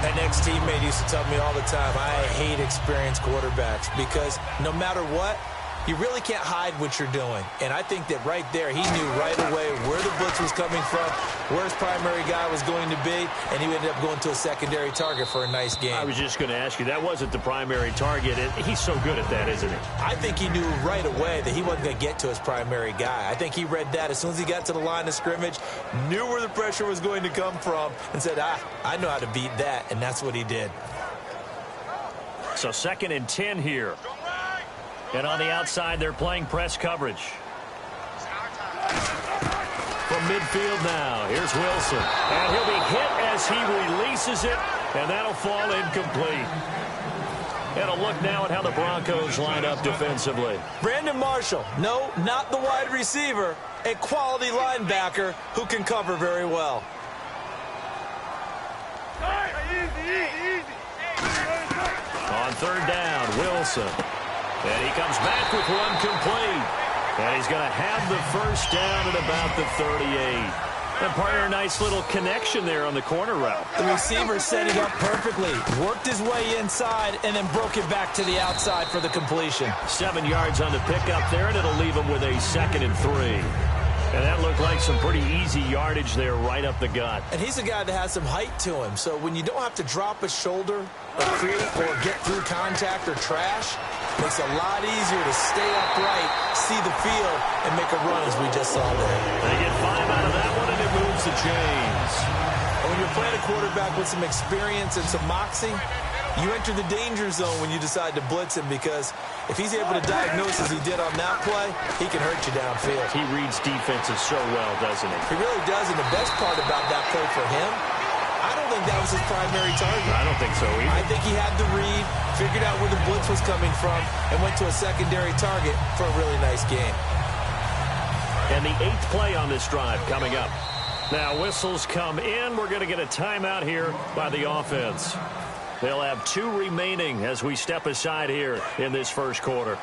That next teammate used to tell me all the time, I hate experienced quarterbacks because no matter what, you really can't hide what you're doing. And I think that right there, he knew right away where the blitz was coming from, where his primary guy was going to be, and he ended up going to a secondary target for a nice game. I was just going to ask you, that wasn't the primary target. He's so good at that, isn't he? I think he knew right away that he wasn't going to get to his primary guy. I think he read that as soon as he got to the line of scrimmage, knew where the pressure was going to come from, and said, I know how to beat that, and that's what he did. So 2nd and 10 here. And on the outside, they're playing press coverage. From midfield now, here's Wilson. And he'll be hit as he releases it, and that'll fall incomplete. And a look now at how the Broncos line up defensively. Brandon Marshall, no, not the wide receiver, a quality linebacker who can cover very well. On third down, Wilson. And he comes back with one complete. And he's going to have the first down at about the 38. And partner, a nice little connection there on the corner route. The receiver set it up perfectly, worked his way inside, and then broke it back to the outside for the completion. 7 yards on the pickup there, and it'll leave him with a 2nd and 3. And that looked like some pretty easy yardage there right up the gut. And he's a guy that has some height to him, so when you don't have to drop a shoulder or create or get through contact or trash, it makes it a lot easier to stay upright, see the field, and make a run as we just saw there. They get 5 out of that one, and it moves the chains. And when you're playing a quarterback with some experience and some moxie, you enter the danger zone when you decide to blitz him, because if he's able to diagnose as he did on that play, he can hurt you downfield. He reads defenses so well, doesn't he? He really does, and the best part about that play for him, I don't think that was his primary target. I don't think so either. I think he had the read, figured out where the blitz was coming from, and went to a secondary target for a really nice game. And the 8th play on this drive coming up. Now whistles come in. We're going to get a timeout here by the offense. They'll have 2 remaining as we step aside here in this first quarter.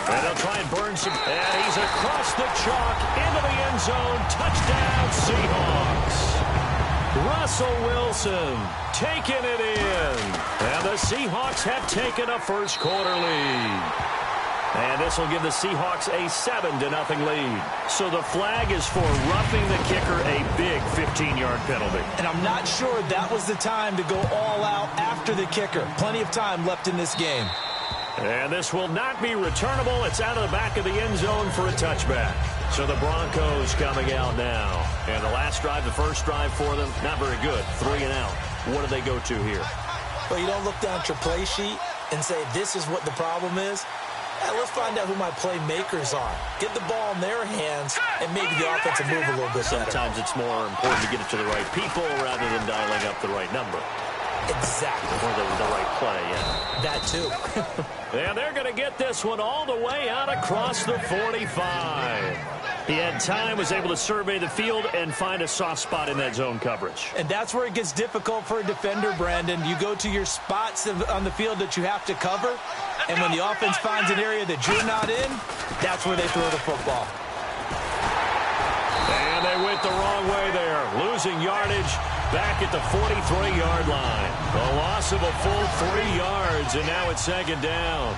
And they'll try and burn some. And he's across the chalk into the end zone. Touchdown, Seahawks. Russell Wilson taking it in. And the Seahawks have taken a first quarter lead. And this will give the Seahawks a 7-0 lead. So the flag is for roughing the kicker, a big 15-yard penalty. And I'm not sure that was the time to go all out after the kicker. Plenty of time left in this game. And this will not be returnable. It's out of the back of the end zone for a touchback. So the Broncos coming out now. And the last drive, the first drive for them, not very good. 3 and out. What do they go to here? Well, you don't look down at your play sheet and say, this is what the problem is. Let's find out who my playmakers are. Get the ball in their hands, and maybe the offense will move a little bit better. Sometimes it's more important to get it to the right people rather than dialing up the right number. Exactly. Or the right play, yeah. That too. And they're going to get this one all the way out across the 45. He had time, was able to survey the field and find a soft spot in that zone coverage. And that's where it gets difficult for a defender, Brandon. You go to your spots on the field that you have to cover, and when the offense finds an area that you're not in, that's where they throw the football. And they went the wrong way there, losing yardage back at the 43-yard line. A loss of a full 3 yards, and now it's 2nd down.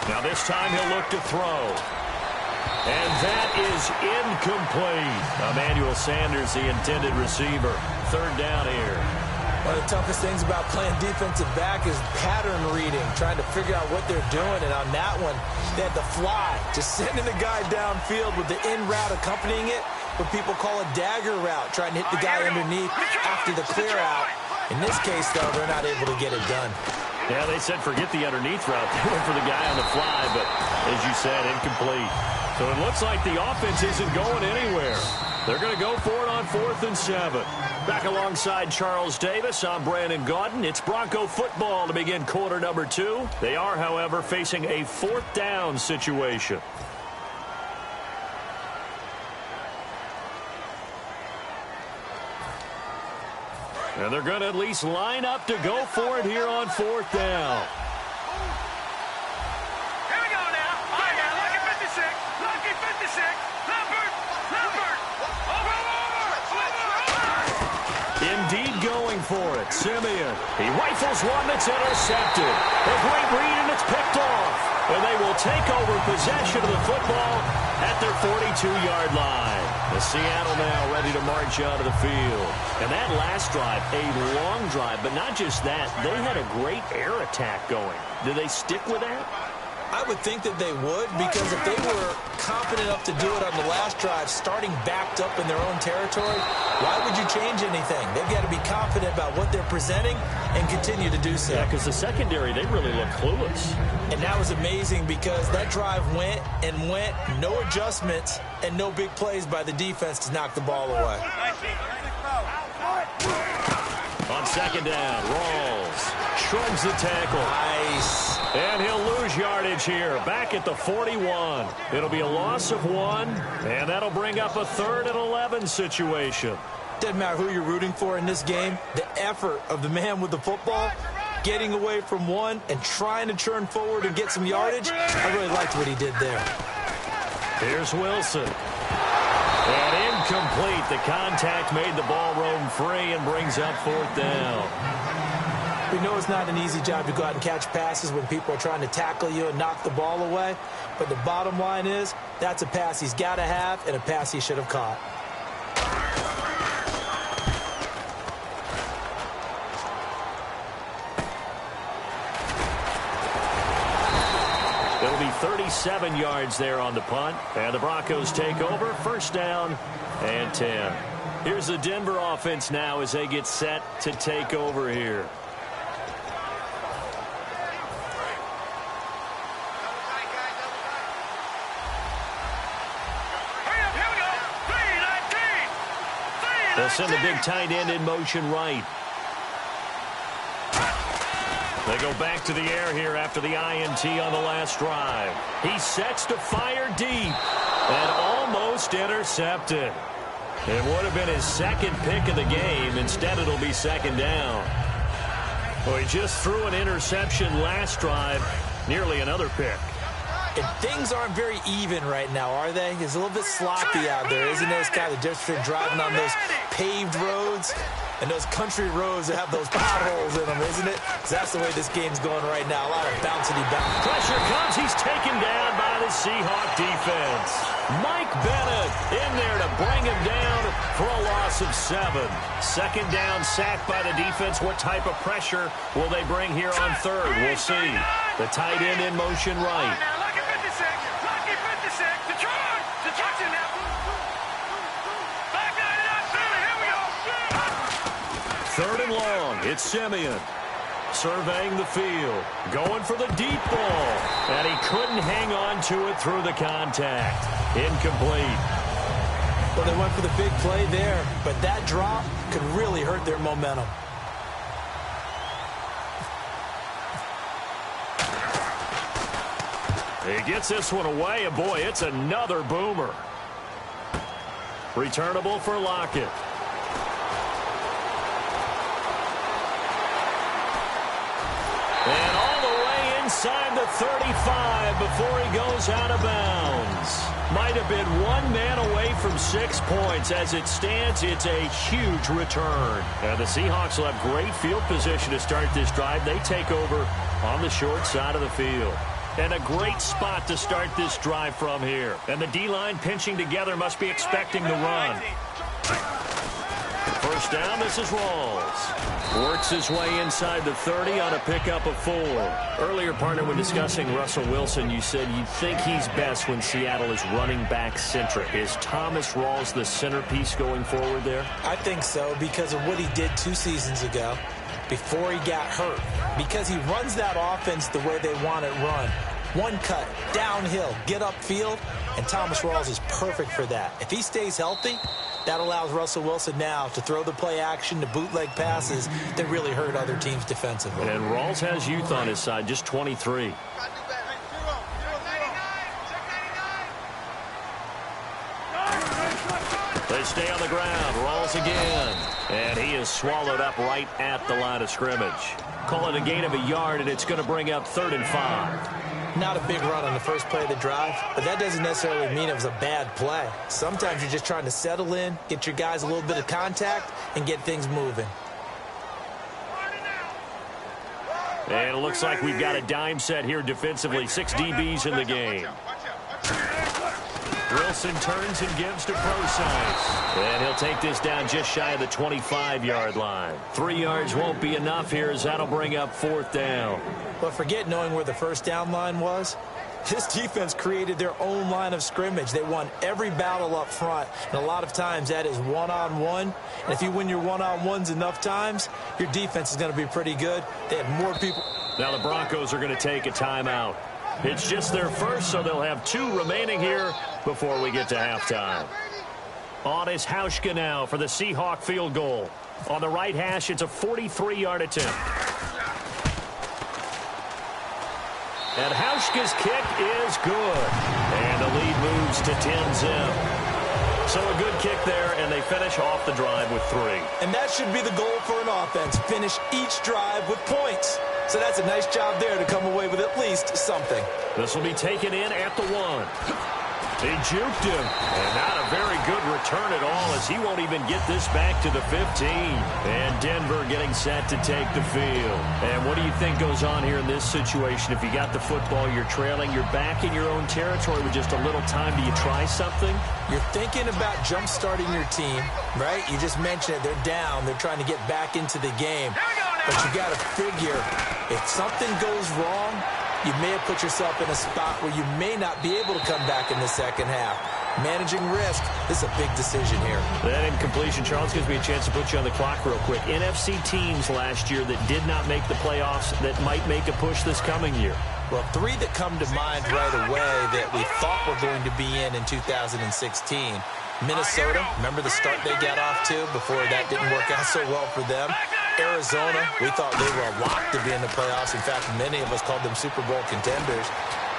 Now this time he'll look to throw. And that is incomplete. Emmanuel Sanders, the intended receiver. 3rd down here. One of the toughest things about playing defensive back is pattern reading, trying to figure out what they're doing. And on that one, they had the fly, just sending the guy downfield with the in route accompanying it, what people call a dagger route, trying to hit the guy underneath after the clear out. In this case, though, they're not able to get it done. Yeah, they said forget the underneath route. They went for the guy on the fly, but as you said, incomplete. So it looks like the offense isn't going anywhere. They're going to go for it on 4th and 7. Back alongside Charles Davis, I'm Brandon Gaudin. It's Bronco football to begin quarter number 2. They are, however, facing a 4th down situation. And they're going to at least line up to go for it here on 4th down. Here we go now. All right, now, lucky 56. Lucky 56. Lambert. Over. Indeed going for it. Simeon. He rifles one that's intercepted. A great read, and it's picked off. And they will take over possession of the football at their 42-yard line. The Seattle now ready to march out of the field. And that last drive, a long drive, but not just that. They had a great air attack going. Do they stick with that? I would think that they would, because if they were confident enough to do it on the last drive, starting backed up in their own territory, why would you change anything? They've got to be confident about what they're presenting and continue to do so. Yeah, because the secondary, they really look clueless. And that was amazing, because that drive went, no adjustments, and no big plays by the defense to knock the ball away. On 2nd down, Rawls shrugs the tackle. Nice. And he'll lose yardage here, back at the 41. It'll be a loss of 1, and that'll bring up a 3rd and 11 situation. Doesn't matter who you're rooting for in this game, the effort of the man with the football, getting away from one and trying to turn forward and get some yardage, I really liked what he did there. Here's Wilson. And incomplete. The contact made the ball roam free and brings up 4th down. We know it's not an easy job to go out and catch passes when people are trying to tackle you and knock the ball away. But the bottom line is, that's a pass he's got to have and a pass he should have caught. It'll be 37 yards there on the punt. And the Broncos take over. 1st down and 10. Here's the Denver offense now as they get set to take over here. They'll send the big tight end in motion right. They go back to the air here after the INT on the last drive. He sets to fire deep and almost intercepted. It would have been his 2nd pick of the game. Instead, it'll be 2nd down. Well, he just threw an interception last drive, nearly another pick. And things aren't very even right now, are they? It's a little bit sloppy out there, isn't it? It's kind of difference between driving on those paved roads and those country roads that have those potholes in them, isn't it? 'Cause that's the way this game's going right now. A lot of bouncy bounce. Pressure comes. He's taken down by the Seahawk defense. Mike Bennett in there to bring him down for a loss of 7. 2nd down, sacked by the defense. What type of pressure will they bring here on 3rd? We'll see. The tight end in motion right. 3rd and long. It's Simeon. Surveying the field. Going for the deep ball. And he couldn't hang on to it through the contact. Incomplete. Well, they went for the big play there, but that drop could really hurt their momentum. He gets this one away, and boy, it's another boomer. Returnable for Lockett. And all the way inside the 35 before he goes out of bounds. Might have been one man away from 6 points. As it stands, it's a huge return. And the Seahawks will have great field position to start this drive. They take over on the short side of the field. And a great spot to start this drive from here. And the D-line pinching together must be expecting the run. 1st down, this is Rawls. Works his way inside the 30 on a pickup of 4. Earlier, partner, when discussing Russell Wilson, you said you think he's best when Seattle is running back centric. Is Thomas Rawls the centerpiece going forward there? I think so, because of what he did 2 seasons ago before he got hurt. Because he runs that offense the way they want it run. One cut, downhill, get upfield, and Thomas Rawls is perfect for that. If he stays healthy, that allows Russell Wilson now to throw the play action, the bootleg passes that really hurt other teams defensively. And Rawls has youth on his side, just 23. They stay on the ground. Rawls again. And he is swallowed up right at the line of scrimmage. Call it a gain of a yard, and it's going to bring up 3rd and 5. Not a big run on the first play of the drive, but that doesn't necessarily mean it was a bad play. Sometimes you're just trying to settle in, get your guys a little bit of contact, and get things moving. And it looks like we've got a dime set here defensively. 6 DBs in the game. Wilson turns and gives to Procise. And he'll take this down just shy of the 25-yard line. 3 yards won't be enough here as that'll bring up 4th down. But forget knowing where the first down line was. This defense created their own line of scrimmage. They won every battle up front. And a lot of times that is one-on-one. And if you win your one-on-ones enough times, your defense is going to be pretty good. They have more people. Now the Broncos are going to take a timeout. It's just their first, so they'll have 2 remaining here before we get to halftime. On is Hauschka now for the Seahawk field goal. On the right hash, it's a 43-yard attempt. And Hauschka's kick is good. And the lead moves to 10-zip. So a good kick there, and they finish off the drive with 3. And that should be the goal for an offense. Finish each drive with points. So that's a nice job there to come away with at least something. This will be taken in at the 1. He juked him, and not a very good return at all as he won't even get this back to the 15. And Denver getting set to take the field. And what do you think goes on here in this situation? If you got the football, you're trailing, you're back in your own territory with just a little time. Do you try something? You're thinking about jump-starting your team, right? You just mentioned it. They're down. They're trying to get back into the game. But you got to figure, if something goes wrong, you may have put yourself in a spot where you may not be able to come back in the second half. Managing risk, this is a big decision here. That incompletion, Charles, gives me a chance to put you on the clock real quick. NFC teams last year that did not make the playoffs that might make a push this coming year. Well, 3 that come to mind right away that we thought were going to be in 2016. Minnesota, remember the start they got off to before that didn't work out so well for them. Arizona, we thought they were a lock to be in the playoffs. In fact, many of us called them Super Bowl contenders.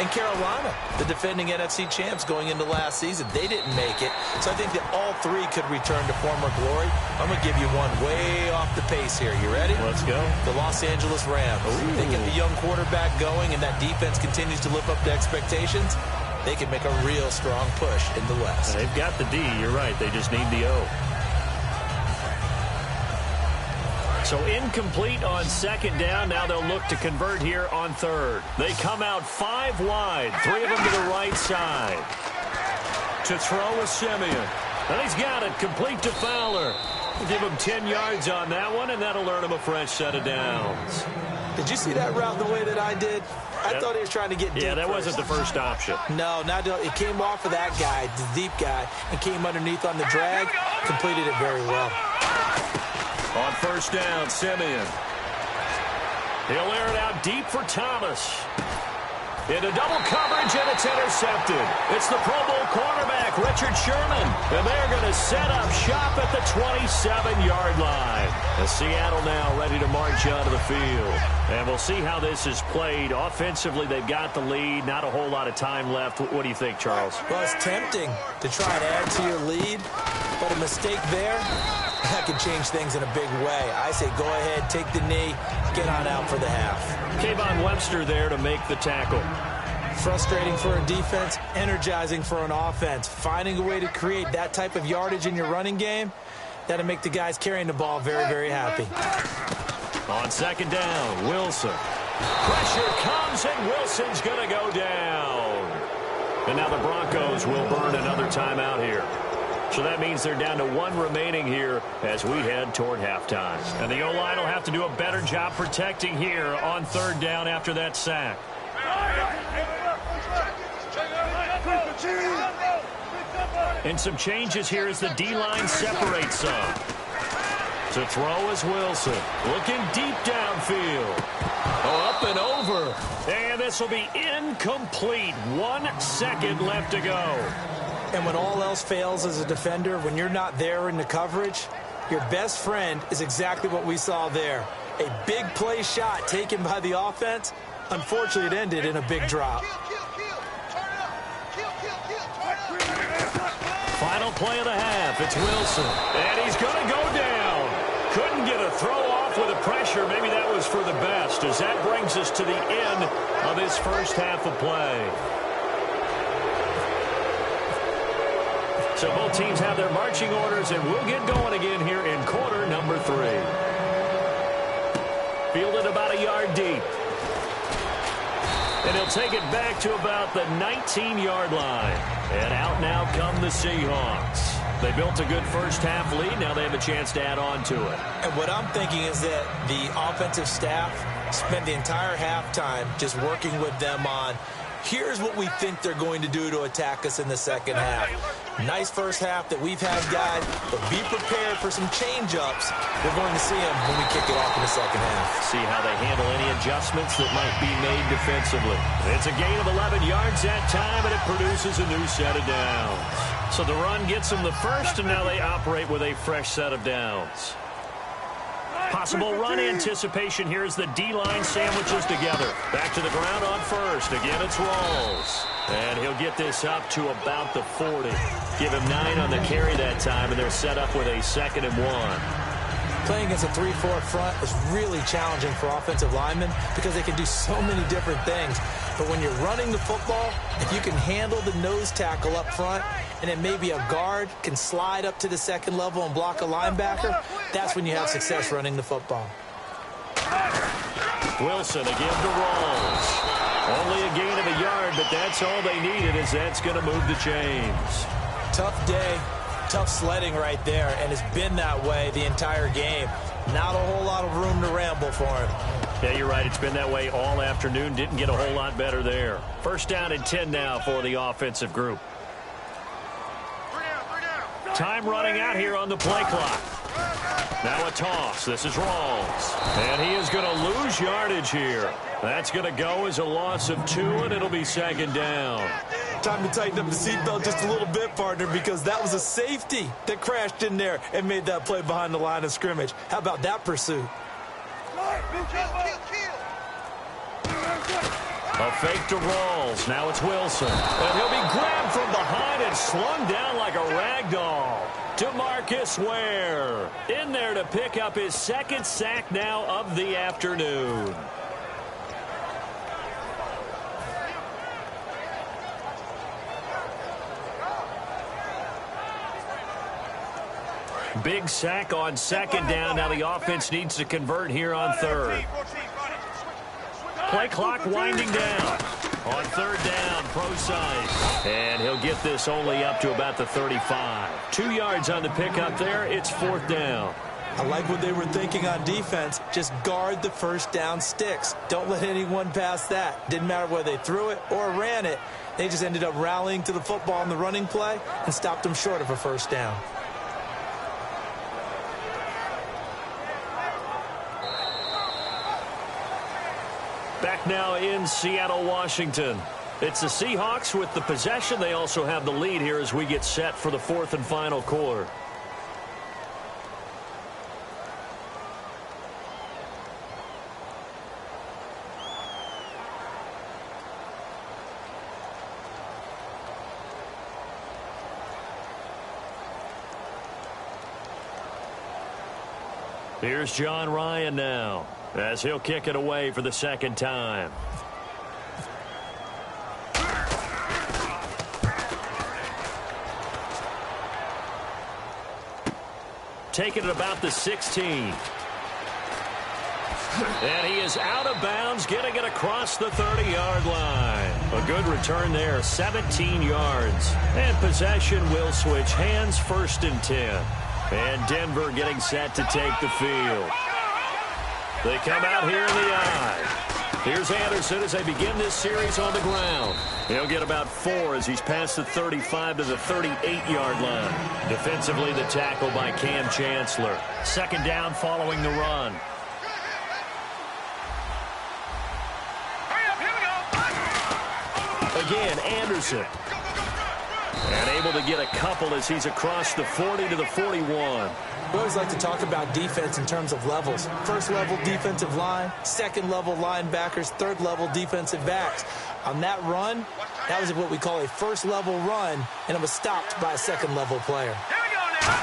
And Carolina, the defending NFC champs going into last season, they didn't make it. So I think that all 3 could return to former glory. I'm going to give you one way off the pace here. You ready? Let's go. The Los Angeles Rams. Ooh. They get the young quarterback going, and that defense continues to live up to expectations. They can make a real strong push in the West. They've got the D. You're right. They just need the O. So incomplete on second down. Now they'll look to convert here on third. They come out 5 wide. 3 of them to the right side. To throw is Simeon. And he's got it. Complete to Fowler. We'll give him 10 yards on that one, and that'll earn him a fresh set of downs. Did you see that route the way that I did? I thought he was trying to get deep. Yeah, that first. wasn't the first option. No, it came off of that guy, the deep guy, and came underneath on the drag. Completed it very well. On first down, Simeon. He'll air it out deep for Thomas. Into double coverage, and it's intercepted. It's the Pro Bowl cornerback, Richard Sherman. And they're going to set up shop at the 27-yard line. And Seattle now ready to march onto the field. And we'll see how this is played. Offensively, they've got the lead. Not a whole lot of time left. What do you think, Charles? Well, it's tempting to try and add to your lead, but a mistake there, that could change things in a big way. I say go ahead, take the knee, get on out for the half. Kayvon Webster there to make the tackle. Frustrating for a defense, energizing for an offense. Finding a way to create that type of yardage in your running game, that'll make the guys carrying the ball very, very happy. On second down, Wilson. Pressure comes, and Wilson's going to go down. And now the Broncos will burn another timeout here. So that means they're down to 1 remaining here as we head toward halftime. And the O-line will have to do a better job protecting here on third down after that sack. And some changes here as the D-line separates some. To throw is Wilson. Looking deep downfield. Oh, up and over. And this will be incomplete. 1 second left to go. And when all else fails as a defender, when you're not there in the coverage, your best friend is exactly what we saw there. A big play shot taken by the offense. Unfortunately, it ended in a big drop. Final play of the half. It's Wilson. And he's going to go down. Couldn't get a throw off with the pressure. Maybe that was for the best, as that brings us to the end of this first half of play. So both teams have their marching orders, and we'll get going again here in quarter number 3. Fielded about a yard deep. And he'll take it back to about the 19-yard line. And out now come the Seahawks. They built a good first half lead. Now they have a chance to add on to it. And what I'm thinking is that the offensive staff spent the entire halftime just working with them on, here's what we think they're going to do to attack us in the second half. Nice first half that we've had, guys, but be prepared for some change-ups. We're going to see them when we kick it off in the second half. See how they handle any adjustments that might be made defensively. It's a gain of 11 yards that time, and it produces a new set of downs. So the run gets them the first, and now they operate with a fresh set of downs. Possible run anticipation here as the D-line sandwiches together. Back to the ground on first. Again, it's Rawls. And he'll get this up to about the 40. Give him 9 on the carry that time, and they're set up with a 2nd and 1. Playing against a 3-4 front is really challenging for offensive linemen because they can do so many different things. But when you're running the football, if you can handle the nose tackle up front, and then maybe a guard can slide up to the 2nd level and block a linebacker, that's when you have success running the football. Wilson again to Rawls. Only a gain of a yard, but that's all they needed, as that's going to move the chains. Tough day, tough sledding right there, and it's been that way the entire game. Not a whole lot of room to ramble for him. Yeah, you're right. It's been that way all afternoon. Didn't get a whole lot better there. 1st down and 10 now for the offensive group. Time running out here on the play clock. Now a toss. This is Rawls. And he is going to lose yardage here. That's going to go as a loss of 2, and it'll be 2nd down. Time to tighten up the seatbelt just a little bit, partner, because that was a safety that crashed in there and made that play behind the line of scrimmage. How about that pursuit? A fake to Rawls. Now it's Wilson. And he'll be grabbed from behind and slung down like a rag doll. DeMarcus Ware in there to pick up his 2nd sack now of the afternoon. Big sack on 2nd down. Now the offense needs to convert here on 3rd. Play clock winding down. On 3rd down, Prosise. And he'll get this only up to about the 35. 2 yards on the pickup there. It's 4th down. I like what they were thinking on defense. Just guard the 1st down sticks. Don't let anyone pass that. Didn't matter whether they threw it or ran it. They just ended up rallying to the football in the running play and stopped them short of a 1st down. Back now in Seattle, Washington. It's the Seahawks with the possession. They also have the lead here as we get set for the 4th and final quarter. Here's John Ryan now, as he'll kick it away for the 2nd time. Taking it about the 16. And he is out of bounds, getting it across the 30-yard line. A good return there, 17 yards. And possession will switch hands, 1st and 10. And Denver getting set to take the field. They come out here in the eye. Here's Anderson as they begin this series on the ground. He'll get about 4 as he's past the 35 to the 38-yard line. Defensively, the tackle by Cam Chancellor. 2nd down following the run. Again, Anderson. And able to get a couple as he's across the 40 to the 41. We always like to talk about defense in terms of levels. 1st level defensive line, 2nd level linebackers, 3rd level defensive backs. On that run, that was what we call a 1st level run, and it was stopped by a 2nd level player. Here we go now.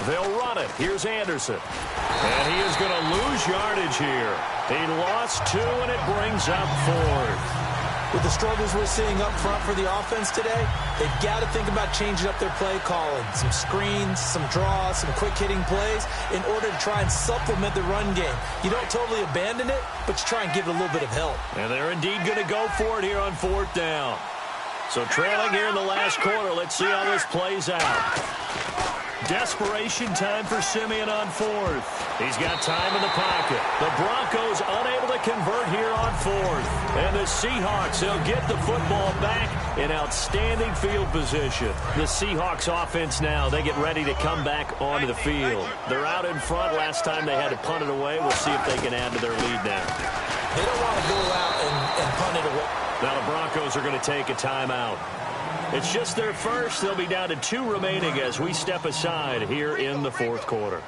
They'll run it. Here's Anderson. And he is going to lose yardage here. He lost 2, and it brings up 4th. With the struggles we're seeing up front for the offense today, they've got to think about changing up their play calling. Some screens, some draws, some quick-hitting plays in order to try and supplement the run game. You don't totally abandon it, but you try and give it a little bit of help. And they're indeed going to go for it here on 4th down. So trailing here in the last quarter, let's see how this plays out. Desperation time for Simeon on 4th. He's got time in the pocket. The Broncos unable to convert here on 4th. And the Seahawks, they'll get the football back in outstanding field position. The Seahawks offense now, they get ready to come back onto the field. They're out in front. Last time they had to punt it away. We'll see if they can add to their lead now. They don't want to go out and punt it away. Now the Broncos are going to take a timeout. It's just their first. They'll be down to 2 remaining as we step aside here in the 4th quarter.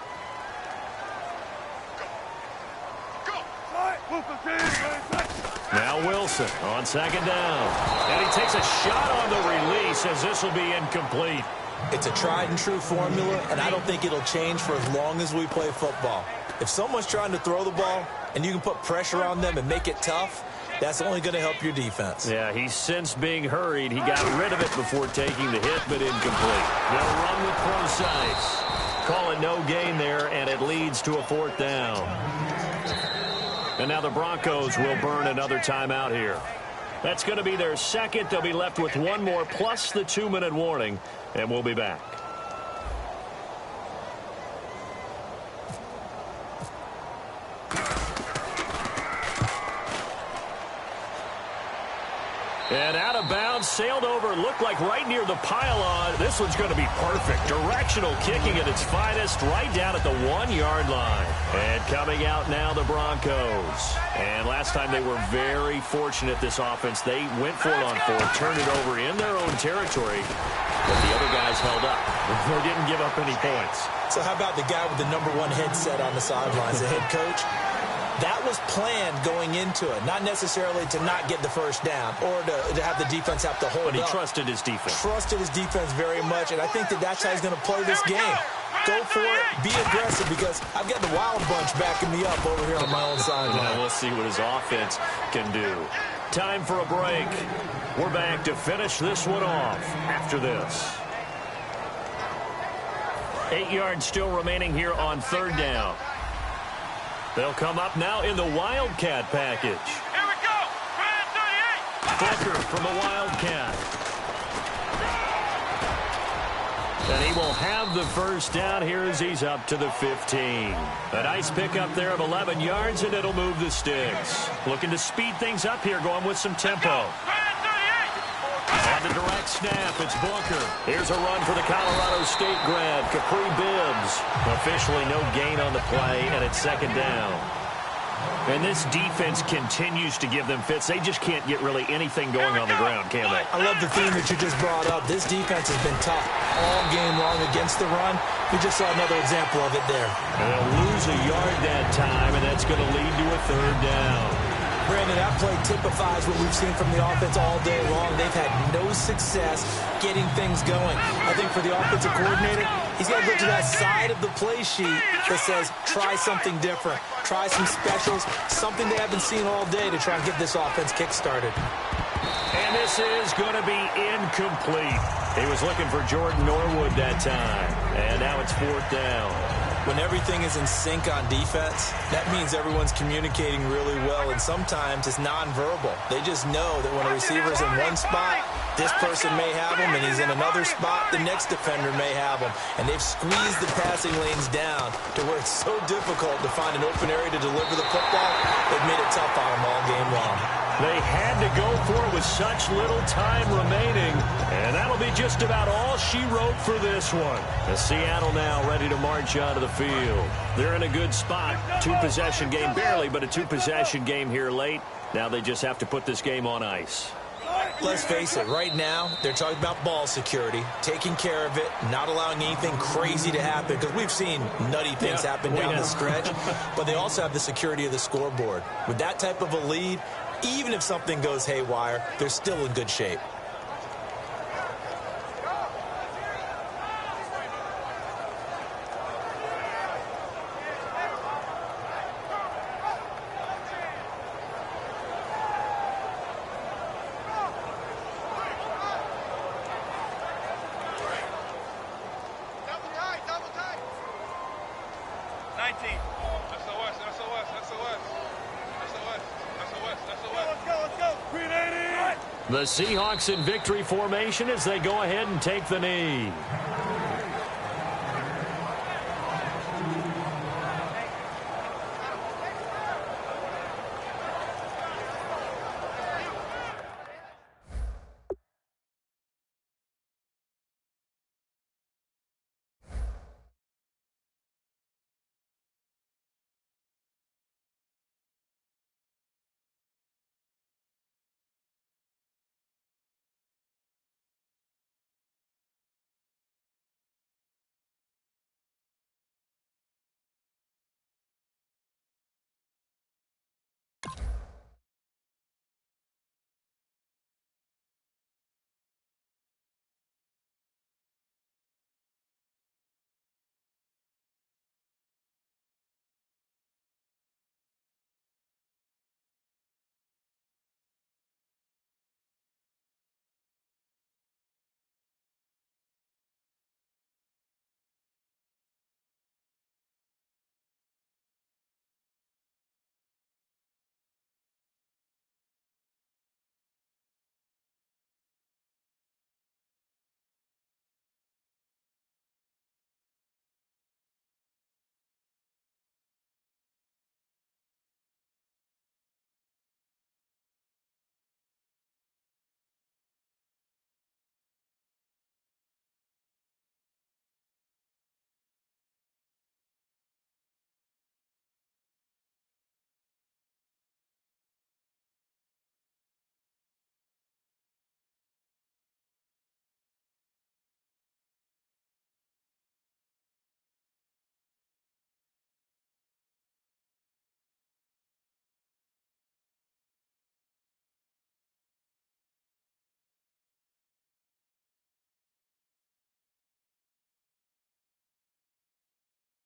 Now Wilson on second down. And he takes a shot on the release as this will be incomplete. It's a tried-and-true formula, and I don't think it'll change for as long as we play football. If someone's trying to throw the ball and you can put pressure on them and make it tough, that's only going to help your defense. Yeah, he's since being hurried. He got rid of it before taking the hit, but incomplete. They'll run with precise. Call it no gain there, and it leads to a fourth down. And now the Broncos will burn another timeout here. That's going to be their second. They'll be left with one more plus the 2-minute warning, and we'll be back. And out of bounds, sailed over, looked like right near the pylon. This one's going to be perfect. Directional kicking at its finest, right down at the 1-yard line. And coming out now, the Broncos. And last time they were very fortunate, this offense. They went for it on fourth, turned it over in their own territory, but the other guys held up. They didn't give up any points. So how about the guy with the #1 headset on the sidelines, the head coach? That was planned going into it, not necessarily to not get the first down or to have the defense have to hold up. But he trusted his defense. Trusted his defense very much, and I think that's how he's going to play this game. Go for it, be aggressive, because I've got the wild bunch backing me up over here on my own sideline. We'll see what his offense can do. Time for a break. We're back to finish this one off after this. 8 yards still remaining here on third down. They'll come up now in the Wildcat package. Here we go. Brand 38. Booker from the Wildcat. And he will have the first down here as he's up to the 15. A nice pickup there of 11 yards, and it'll move the sticks. Looking to speed things up here, going with some tempo. On the direct snap, it's Booker. Here's a run for the Colorado State grad, Capri Bibbs. Officially no gain on the play, and it's second down. And this defense continues to give them fits. They just can't get really anything going on the ground, can they? I love the theme that you just brought up. This defense has been tough all game long against the run. We just saw another example of it there. And they'll lose a yard that time, and that's going to lead to a third down. Brandon, that play typifies what we've seen from the offense all day long. They've had no success getting things going. I think for the offensive coordinator, he's got to go to that side of the play sheet that says, try something different. Try some specials, something they haven't seen all day to try and get this offense kick-started. And this is going to be incomplete. He was looking for Jordan Norwood that time. And now it's fourth down. When everything is in sync on defense, that means everyone's communicating really well, and sometimes it's nonverbal. They just know that when a receiver's in one spot, this person may have him, and he's in another spot, the next defender may have him. And they've squeezed the passing lanes down to where it's so difficult to find an open area to deliver the football. They've made it tough on them all game long. They had to go for it with such little time remaining, and that'll be just about all she wrote for this one. The Seattle now ready to march out of the field. They're in a good spot. Two-possession game, barely, but a two-possession game here late. Now they just have to put this game on ice. Let's face it, right now, they're talking about ball security, taking care of it, not allowing anything crazy to happen, because we've seen nutty things happen down the stretch, but they also have the security of the scoreboard. With that type of a lead, even if something goes haywire, they're still in good shape. The Seahawks in victory formation as they go ahead and take the knee.